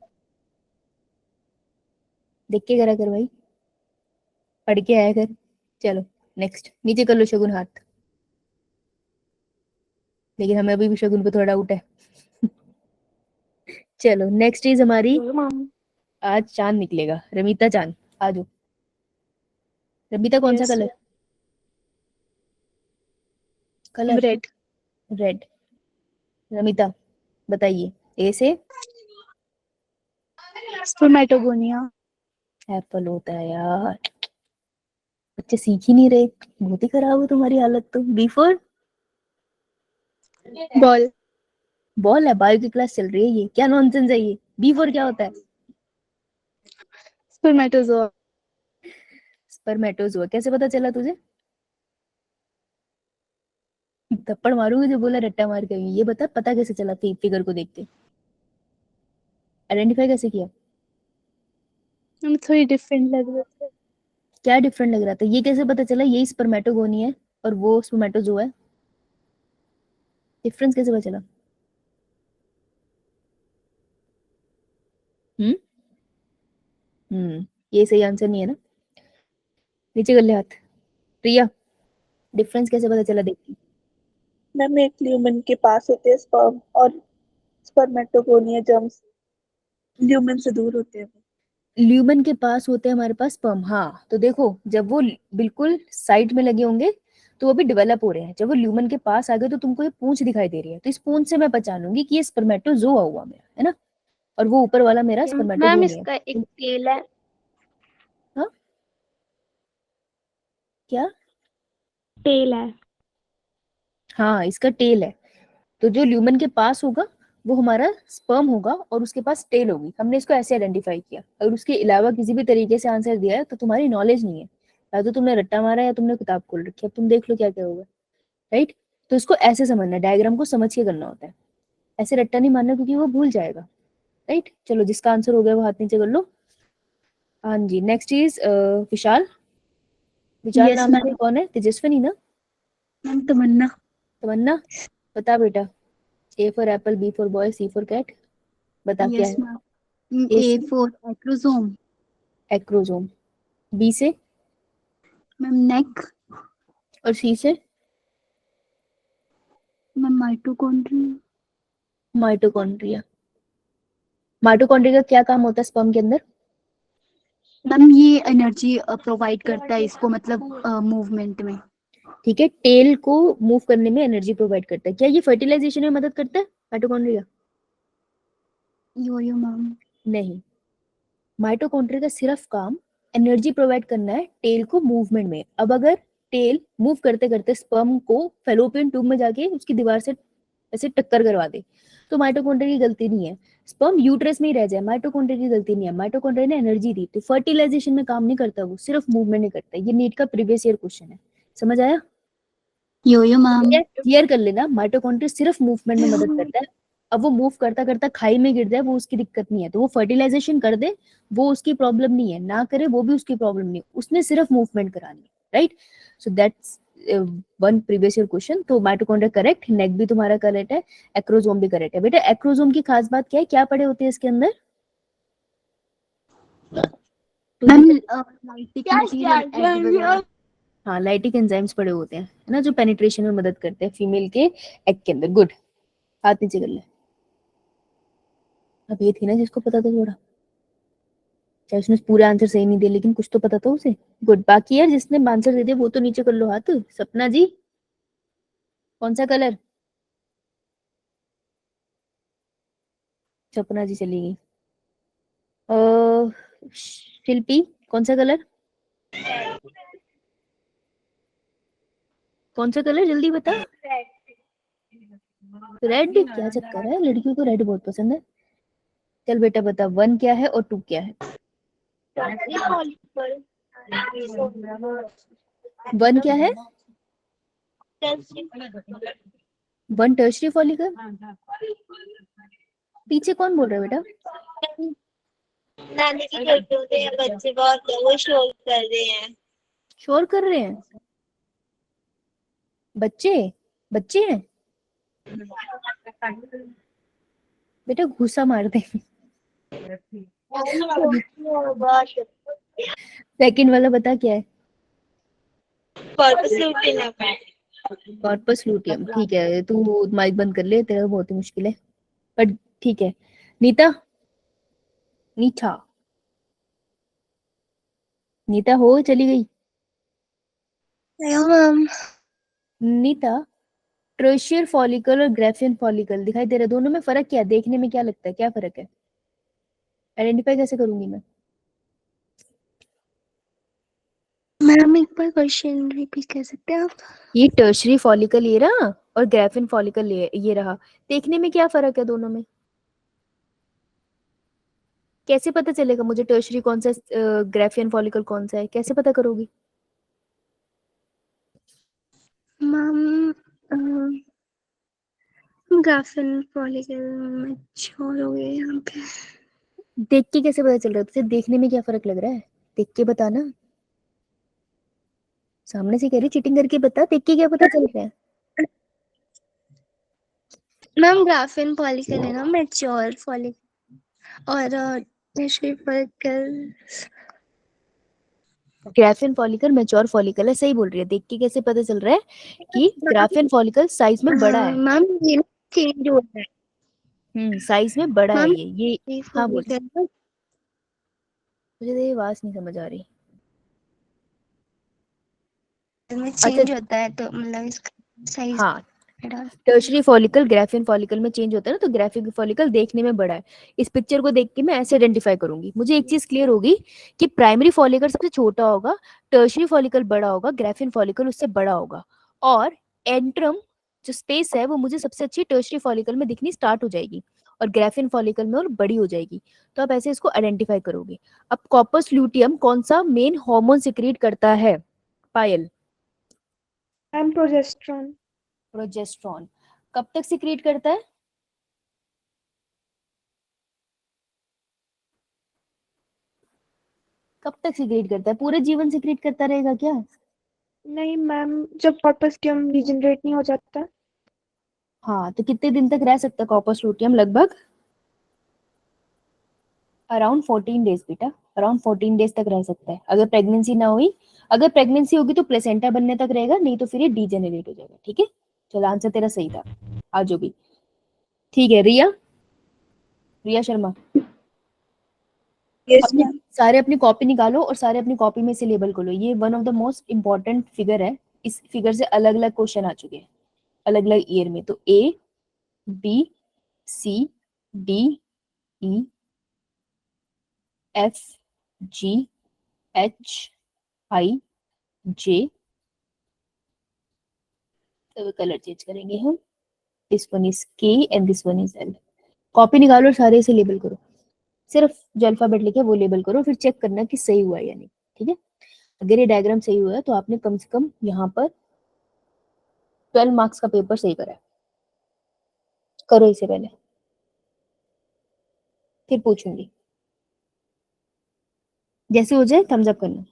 देख के करा कर भाई, पढ़ के आया कर। चलो नेक्स्ट, नीचे कर लो शगुन हाथ। लेकिन हमें अभी भी शगुन पे थोड़ा डाउट है। चलो नेक्स्ट इज हमारी, मैम। आज चांद निकलेगा, रमीता चांद। आ जाओ। रमीता कौन सा Yes. Colour? Colour Red. Red. Ramita बताइए। ए से Spermatogonia. एप्पल होता है यार। बच्चे सीख ही नहीं रहे, बहुत ही खराब है तुम्हारी हालत तो। B for Ball. बॉल है। बायो की क्लास चल रही है, ये क्या नॉनसेंस है ये। बी फॉर क्या होता है? Spermatozoa. स्पर्मेटोजोआ। कैसे पता चला तुझे? थप्पड़ मारूंगी जो बोला रट्टा मार के। ये बता, पता कैसे चला फिगर को देख के? आइडेंटिफाई कैसे किया? I'm थोड़ी different लग रहे थे. क्या डिफरेंट लग रहा था, ये कैसे पता चला यही स्पर्मेटोगोनी है और वो स्पर्मेटोजोआ है? डिफरेंस कैसे पता चला? हम्म ये सही आंसर नहीं है ना। नीचे कर ले हाथ। प्रिया, डिफरेंस कैसे पता चला देखती? मैम एक ल्यूमन के पास होते हैं स्पर्म और स्पर्मेटोगोनिया जर्म्स ल्यूमन से दूर होते हैं। ल्यूमन के पास होते हैं हमारे पास स्पर्म। हाँ तो देखो, जब वो बिल्कुल साइड में लगे होंगे तो वो भी डेवलप हो रहे हैं। जब वो ल्यूमन के पास आ गए तो तुमको ये पूंछ दिखाई दे रही है, तो इस पूंछ से मैं पहचानूंगी कि ये स्पर्मेटोजोआ हुआ मेरा, है ना। और वो ऊपर वाला मेरा मैम स्पर्मेटोगोनिया। इसका एक टेल है। हाँ क्या? टेल है। हाँ इसका टेल है। तो जो ल्यूमन के पास होगा वो हमारा स्पर्म होगा और उसके पास टेल होगी। हमने इसको ऐसे आइडेंटिफाई किया। अगर उसके अलावा किसी भी तरीके से आंसर दिया है तो तुम्हारी नॉलेज नहीं है, या तो तुमने रट्टा मारा है या तुमने किताब खोल रखी है। अब तुम देख लो क्या क्या होगा। राइट। तो इसको ऐसे समझना है, डायग्राम को समझ के करना होता है। ऐसे रट्टा नहीं मारना क्योंकि वो भूल जाएगा। राइट। चलो जिसका आंसर हो गया वो हाथ नीचे कर लो। हाँ जी, next is Vishal. Vishal yes नाम मैम. से कौन है? तेजस्विनी ना? मैम तमन्ना. तमन्ना बता बेटा। A for apple, B for boy, C for cat. बता क्या यस है? मैम. ए ए से फॉर एक्रोसोम. एक्रोजोम। बी से? Ma'am neck. और सी से? Ma'am mitochondria. माइटोकॉन्ड्रिया। माइटोकॉन्ड्रिया का क्या काम होता है स्पर्म के अंदर? मैम ये एनर्जी प्रोवाइड करता है इसको, मतलब मूवमेंट में. ठीक है, टेल को मूव करने में एनर्जी प्रोवाइड करता है। क्या ये फर्टिलाइजेशन में मदद करता है माइटोकॉन्ड्रिया? यो यो मैम. नहीं। माइटोकॉन्ड्रिया का सिर्फ काम एनर्जी प्रोवाइड करना है टेल को मूवमेंट में। अब अगर टेल मूव करते करते स्पर्म को फेलोपियन ट्यूब में जाके उसकी दीवार से ऐसे टक्कर करवा दे तो माइटोकॉन्ड्रिया की गलती नहीं है। स्पर्म यूट्रस में ही रह जाए, माइटोकॉन्ड्रिया की गलती नहीं है। माइटोकॉन्ड्रिया ने एनर्जी दी, तो फर्टिलाइजेशन में काम नहीं करता, वो सिर्फ मूवमेंट नहीं करता। ये नीट का प्रीवियस ईयर क्वेश्चन है। समझ आया? यो यो मैम। क्लियर कर लेना, माइटोकॉन्ड्रिया सिर्फ मूवमेंट में मदद करता है। अब वो मूव करता करता खाई में गिर जाए वो उसकी दिक्कत नहीं है, तो वो फर्टिलाइजेशन कर दे वो उसकी प्रॉब्लम नहीं है, ना करे वो भी उसकी प्रॉब्लम नहीं है, उसने सिर्फ मूवमेंट करानी है, right. So that's one previous year question. तो माइटोकॉन्ड्रिया करेक्ट, नेक भी तुम्हारा करेक्ट है, एक्रोसोम भी करेक्ट है। बेटा एक्रोसोम की खास बात क्या है, क्या पड़े होते हैं इसके अंदर? मैम लाइटिक मटेरियल हाँ, लाइटिक एंजाइम्स पड़े होते हैं, है ना, जो पेनिट्रेशन में मदद करते हैं फीमेल के एग के अंदर। गुड, हाथ नीचे कर ले। अब ये थी ना जिसको पता था थोड़ा, चाहे उसने पूरे आंसर सही नहीं दिए लेकिन कुछ तो पता था उसे। गुड। बाकी यार जिसने आंसर दे दिया वो तो नीचे कर लो हाथ। सपना जी, कौन सा कलर? सपना जी चली गई। शिल्पी, कौन सा कलर? कौन सा कलर, जल्दी बता। रेड? क्या चक्कर है, लड़कियों को रेड बहुत पसंद है। चल बेटा बता, 1 क्या है और 2 क्या है? 1 क्या है? 1 टर्शरी फॉलिकल। पीछे कौन बोल रहा है बेटा? नानी की छोटे होते हैं बच्चे, बहुत वो शोर कर रहे हैं। शोर कर रहे हैं बच्चे? बच्चे हैं बेटा, घुसा मार दे। सेकंड वाला बता क्या है? Corpus luteum. ठीक है, तू माइक बंद कर ले, तेरा बहुत ही मुश्किल है, पर ठीक है। नीता, नीता, नीता हो चली गई। मैम नीता, ट्रेशियर फॉलिकल और ग्रेफियन फॉलिकल दिखाई दे रहा है, दोनों में फर्क क्या है, देखने में क्या लगता है, क्या फर्क है, आइडेंटिफाई कैसे करूंगी मैं? मैम एक बार क्वेश्चन रिपीट कर सकते हैं आप? ये टर्शरी फॉलिकल ये रहा और ग्रेफिन फॉलिकल ये रहा, देखने में क्या फर्क है दोनों में? कैसे पता चलेगा मुझे टर्शरी कौन सा ग्रेफियन फॉलिकल कौन सा है, कैसे पता करोगी? मैम ग्राफिन फॉलिकल मैच्योर हो गए यहाँ पे। देख के कैसे पता चल रहा है तुझे, देखने में क्या फर्क लग रहा है, देख के बता ना, सामने से कह रही चीटिंग करके बता, देख के क्या पता चल रहा है? मैम ग्राफिन फॉलिकल है ना मैच्योर फॉलिकल, और tertiary follicle graphene follicle mature follicle है, सही बोल रही है। देख के कैसे पता चल रहा है कि ग्राफिन फॉलिकल साइज में बड़ा है? मैम ये चेंज हो रहा है साइज में बड़ा है मैम, ये। हाँ बोल, फॉलिकल मुझे तो ये आवाज नहीं समझ आ रही। में अच्छा, चेंज होता है तो मतलब इसका साइज हाँ, बड़ा। टर्शरी फॉलिकल ग्राफिन फॉलिकल में चेंज होता है ना, तो ग्राफिक फॉलिकल देखने में बड़ा है। इस पिक्चर को देख के मैं ऐसे आइडेंटिफाई करूंगी, मुझे एक चीज क्लियर होगी कि प्राइमरी फॉलिकल सबसे छोटा होगा, टर्शरी फॉलिकल बड़ा होगा, ग्राफिन फॉलिकल उससे बड़ा होगा, और एंट्रम जो स्पेस है वो मुझे सबसे अच्छी टर्शरी फॉलिकल में दिखनी स्टार्ट हो जाएगी और ग्राफिन फॉलिकल में और बड़ी हो जाएगी। तो आप ऐसे इसको आइडेंटिफाई करोगे। अब कॉर्पस ल्यूटियम कौन सा मेन हार्मोन सिक्रीट करता है पायल? Ma'am progesterone. प्रोजेस्टेरॉन। कब तक सिक्रीट करता है? कब तक सिक्रीट करता है, पूरे जीवन सिक्रीट करता रहेगा क्या? नहीं मैम, जब कॉर्पस्टियम रीजनरेट नहीं हो जाता। हाँ, तो कितने दिन तक रह सकता है कॉर्पस लूटियम? लगभग अराउंड 14 डेज बेटा, अराउंड 14 डेज तक रह सकता है, अगर प्रेगनेंसी ना हुई। अगर प्रेगनेंसी होगी तो प्लेसेंटा बनने तक रहेगा, नहीं तो फिर ये डीजेनरेट हो जाएगा। ठीक है, चलो आंसर तेरा सही था, आज भी ठीक है। रिया, रिया शर्मा, यस अपनी मैम। सारे अपनी कॉपी निकालो और सारे अपनी कॉपी में से लेबल करो। ये one of the most important figure है, इस फिगर से अलग अलग क्वेश्चन आ चुके हैं अलग अलग ईयर में। तो A B C D E F G H I J, तो कलर चेंज करेंगे हम। This one is K and this one is L. Copy निकालो और सारे से लेबल करो, सिर्फ जो अल्फाबेट लिखे वो लेबल करो, फिर चेक करना कि सही हुआ है या नहीं। ठीक है, अगर ये डायग्राम सही हुआ है तो आपने कम से कम यहाँ पर 12 मार्क्स का पेपर सही करा है। करो इसे पहले, फिर पूछूंगी। जैसे हो जाए थम्स अप करना।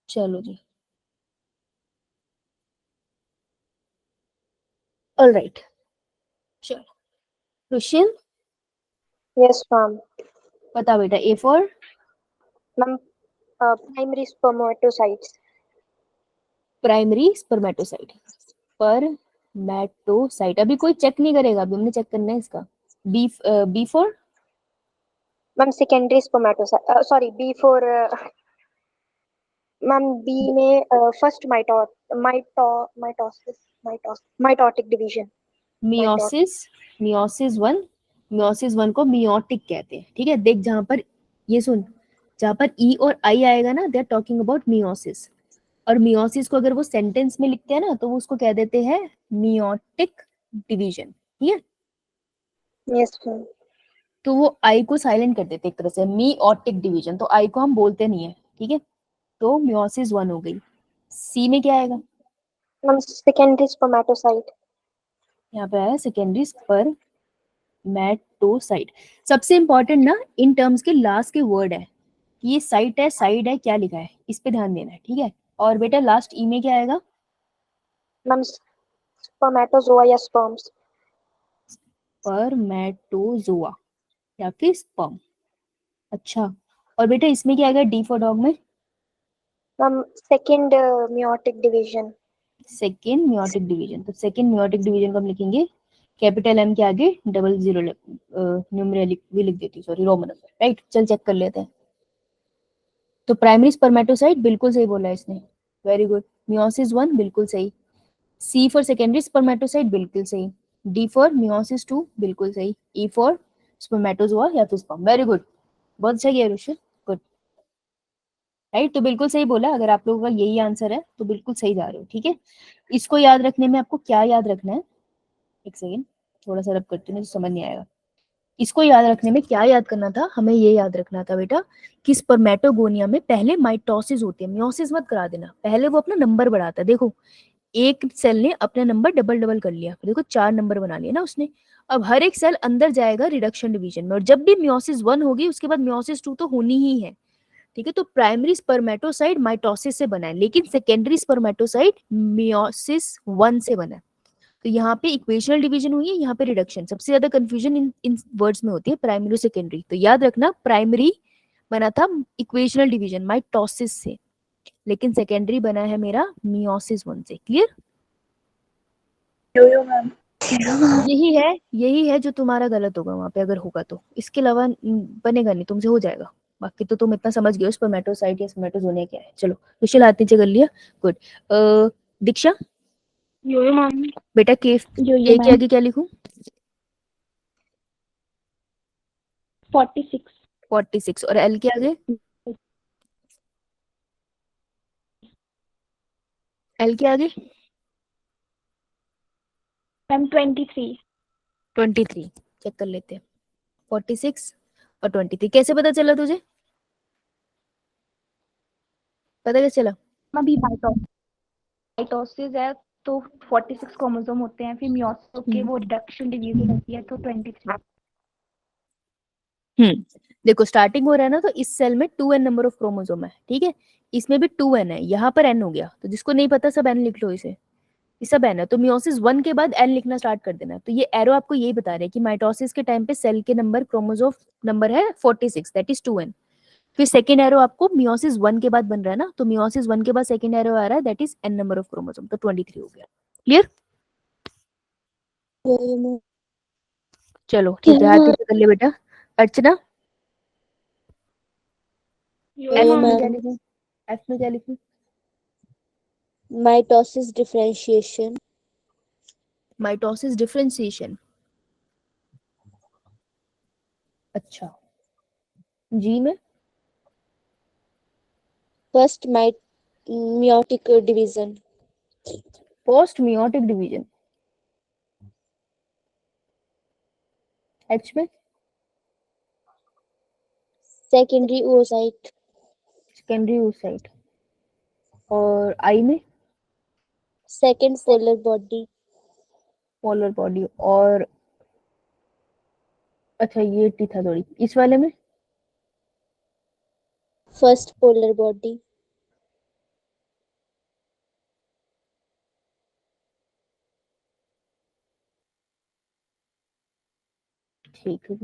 चलो जी, ऑल राइट। चलो क्वेश्चन Yes, ma'am. बता बेटा। A for Ma'am, primary spermatocytes. Primary spermatocyte. Spermatocyte अभी कोई चेक नहीं करेगा, अभी हमने चेक करना है इसका। B for Ma'am, secondary spermatocyte. Sorry, B for. Ma'am, B में first mitotic division. Meiosis. Meiosis one. Meiosis one को मियोटिक कहते हैं, ठीक है। देख जहां पर, ये सुन, जहां पर ई और आई आएगा ना, they are talking about meiosis. और मियोसिस को अगर वो सेंटेंस में लिखते हैं ना, तो वो उसको कह देते हैं मियोटिक डिवीजन, ठीक है। Yes, ma'am. तो वो आई को साइलेंट कर देते एक तरह से, मियोटिक डिवीजन, तो आई को हम बोलते नहीं है, ठीक है। तो मियोसिस वन हो गई। सी में क्या आएगा? Ma'am, secondary spermatocyte. यहाँ पे आया सेकेंडरी स्पर्मेटोसाइट। सबसे इंपॉर्टेंट ना इन टर्म्स के लास्ट के वर्ड है, ये साइट है साइड है क्या लिखा है, इस पे ध्यान देना है, ठीक है। और बेटा लास्ट ई में क्या आएगा? Ma'am, spermatozoa या sperms. स्पर्मेटोजोआ या फिर स्पर्म। अच्छा, और बेटा इसमें क्या आएगा डी फॉर डॉग में? Ma'am, second meiotic division. Second meiotic division. तो सेकेंड मियोटिक डिवीजन को हम लिखेंगे कैपिटल एम के आगे डबल जीरो, न्यूमेरिक भी लिख देती, सॉरी रोमन नंबर, राइट। चल चेक कर लेते हैं। तो प्राइमरी स्पर्मेटोसाइट बिल्कुल सही बोला है इसने, वेरी गुड। मियोसिस वन बिल्कुल सही। सी फॉर सेकेंडरी स्पर्मेटोसाइट बिल्कुल सही। डी फॉर मियोसिस टू बिल्कुल सही। ई फॉर स्पर्मेटोजोआ या फिर स्पर्म, वेरी गुड। बहुत अच्छा किया ऋषि, गुड, राइट। तो बिल्कुल सही बोला, अगर आप लोगों का यही आंसर है तो बिल्कुल सही जा रहे हो, ठीक है। इसको याद रखने में आपको क्या याद रखना है, एक सेकेंड थोड़ा सा रब करती हूँ, समझ नहीं आएगा। इसको याद रखने में क्या याद करना था, हमें ये याद रखना था बेटा कि स्पर्मेटोगोनिया में पहले माइटोसिस होती है। मियोसिस मत करा देना, पहले वो अपना नंबर बढ़ाता है। देखो एक सेल ने अपना नंबर डबल डबल कर लिया, देखो 4 नंबर बना लिया ना उसने। अब हर एक सेल अंदर जाएगा रिडक्शन डिवीजन में, और जब भी मियोसिस वन होगी उसके बाद मियोसिस टू तो होनी ही है, ठीक है। तो प्राइमरी स्पर्मेटोसाइट माइटोसिस से बना है, लेकिन सेकेंडरी स्पर्मेटोसाइट मियोसिस वन से बना है। तो यहाँ पे इक्वेशनल डिवीजन हुई है, यहाँ पे रिडक्शन। सबसे ज्यादा कंफ्यूजन इन वर्ड्स में होती है, प्राइमरी सेकेंडरी। तो याद रखना प्राइमरी बना था इक्वेशनल डिवीजन माइटोसिस से, लेकिन सेकेंडरी बना है मेरा मियोसिस वन से। क्लियर? यो मैम। यही है जो तुम्हारा गलत होगा वहां पे, अगर होगा तो। इसके अलावा बनेगा नहीं, तुमसे हो जाएगा। बाकी तो तुम इतना समझ गए हो स्पर्मेटोसाइट या स्पर्मेटोजोनिया क्या है। चलो विशाल हाथ नीचे कर लिया, गुड। दीक्षा यो मैम। बेटा के यो के आगे क्या लिखूं? 46। 46। और एल के आगे? एल के आगे? मैम 23। 23। चेक कर लेते हैं। 46 और 23 कैसे पता चला तुझे? पता कैसे चला? अभी माइटोसिस है तो 46 क्रोमोसोम होते हैं, फिर मियोसिस के वो रिडक्शन डिवीजन होती है तो 23। देखो स्टार्टिंग हो रहा है ना, तो इस सेल में 2n नंबर ऑफ क्रोमोसोम है, ठीक है। इसमें भी 2n है, यहाँ पर n हो गया, तो जिसको नहीं पता सब n लिख लो इसे, ये सब n है। तो मियोसिस वन के बाद n लिखना स्टार्ट कर देना। तो ये एरो आपको यही बता रहे हैं कि माइटोसिस के टाइम पे सेल के नंबर क्रोमोसोम नंबर है 46, दैट इज 2n। फिर सेकेंड एरो आपको मियोसिस वन के बाद बन रहा है ना, तो मियोसिस वन के बाद सेकेंड एरो आ रहा है, that is n number of chromosome, तो 23 हो गया। क्लियर? चलो ठीक है, हाथ नीचे कर ले बेटा। अर्चना यो एफ में मैम। क्या लिखूं? एफ में क्या लिखूं? Mitosis differentiation. माइटोसिस डिफरेंशिएशन, अच्छा। जी में First meiotic division. Post meiotic division, H में Secondary oocyte. सेकेंडरी oocyte, और आई में Second polar body. Polar body, और अच्छा ये टी था थोड़ी, इस वाले में First polar body. ठीक है।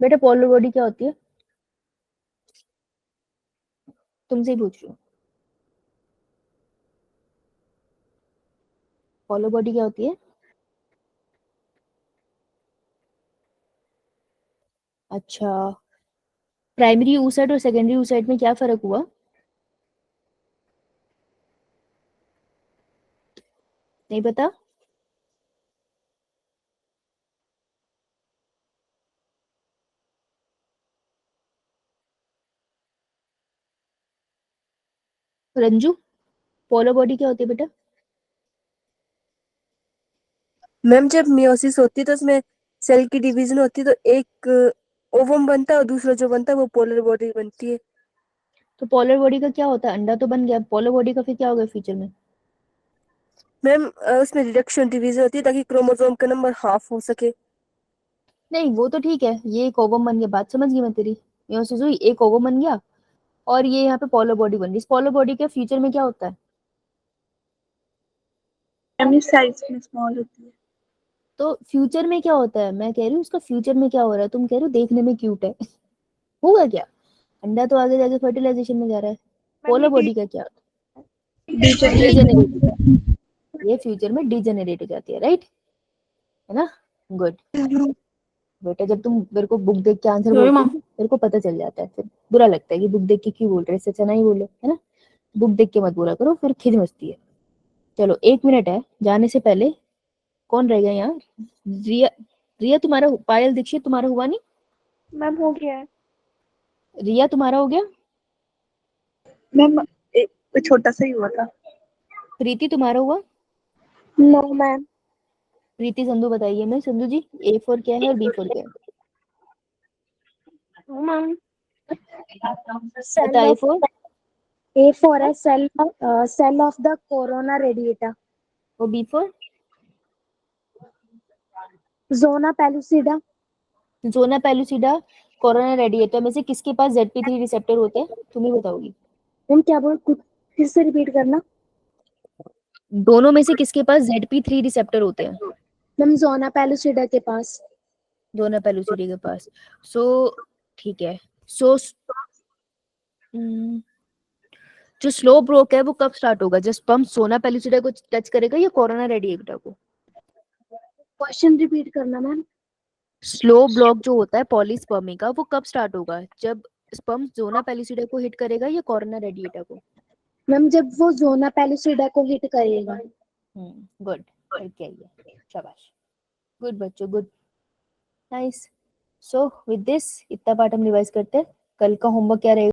बेटा पोलर बॉडी क्या होती है, तुमसे ही पूछ रही हूँ, पोलर बॉडी क्या होती है? अच्छा, प्राइमरी oocyte और सेकेंडरी oocyte में क्या फर्क हुआ? नहीं पता? रंजू, पोलर बॉडी क्या होती है बेटा? मैम जब मियोसिस होती है तो उसमें सेल की डिवीजन होती है, तो एक ओवम बनता है और दूसरा जो बनता है वो पोलर बॉडी बनती है। तो पोलर बॉडी का क्या होता है? अंडा तो बन गया, पोलर बॉडी का फिर क्या होगा फ्यूचर में? मैम उसमें रिडक्शन डिवीजन होती है ताकि क्रोमोसोम का नंबर हाफ हो सके। नहीं वो तो ठीक है, ये एक ओवम बन गया, बात समझ गई मैं तेरी। मियोसिस हुई, एक ओवम बन गया, और ये यहाँ पे पोलर बॉडी बन गई। इस पोलर बॉडी के फ्यूचर में क्या होता है? साइज में स्मॉल होती है। तो फ्यूचर में क्या होता है, मैं कह रही हूँ उसका फ्यूचर में क्या हो रहा है, तुम कह रहे हो देखने में क्यूट है। होगा क्या? अंडा तो आगे जाके फर्टिलाइजेशन में जा रहा है। पोलर बॉडी का क्या होता है? डीजेनरेट, ये फ्यूचर में डीजेनरेट हो जाती है, राइट, है ना? गुड बेटा, जब तुम मेरे को बुक देख के आंसर बोलते हो मेरे को पता चल जाता है, फिर बुरा लगता है कि बुक देख के क्यों बोल रहे हैं, इससे अच्छा नहीं बोलो, है ना? बुक देख के मत बोला करो, फिर खिज मचती है। चलो 1 मिनट है जाने से पहले, कौन रह गया यहाँ? रिया, रिया तुम्हारा, पायल दीक्षित तुम्हारा हुआ नहीं? मैम हो गया है। रिया तुम्हारा हो गया? मैम एक छोटा सा ही हुआ था। प्रीति तुम्हारा हुआ? No, ma'am. प्रीति संधू बताइए। मैं संधू जी, A4 क्या है और B4 क्या है? मैम बता A4 A for a cell of the corona radiata. और B4 Zona pellucida. Zona pellucida corona radiator में से किसके पास ZP3 रिसेप्टर होते हैं, तुम ही बताओगी। मैम क्या बोल, कुछ फिर से रिपीट करना। दोनों में से किसके पास ZP3 रिसेप्टर होते हैं? मैम जोना पेलुसिडा के पास। जोना पेलुसिडा के पास। सो ठीक है। सो जो स्लो ब्रोक है वो कब स्टार्ट होगा, जब स्पर्म सोना पेलुसिडा को टच करेगा या कोरोना रेडिएटर को? क्वेश्चन रिपीट करना मैम। स्लो ब्लॉक जो होता है पॉलीस्पर्मी का वो कब स्टार्ट होगा, जब स्पर्म जोना पेलुसिडा को हिट करेगा या कोरोना रेडिएटर को? मैम जब वो जोना पेलुसिडा को हिट करेगा। गुड, करके आइए, शाबाश, गुड बच्चों, good, nice. So with this इतना पार्ट हम रिवाइज करते हैं। कल का होमवर्क क्या रहेगा?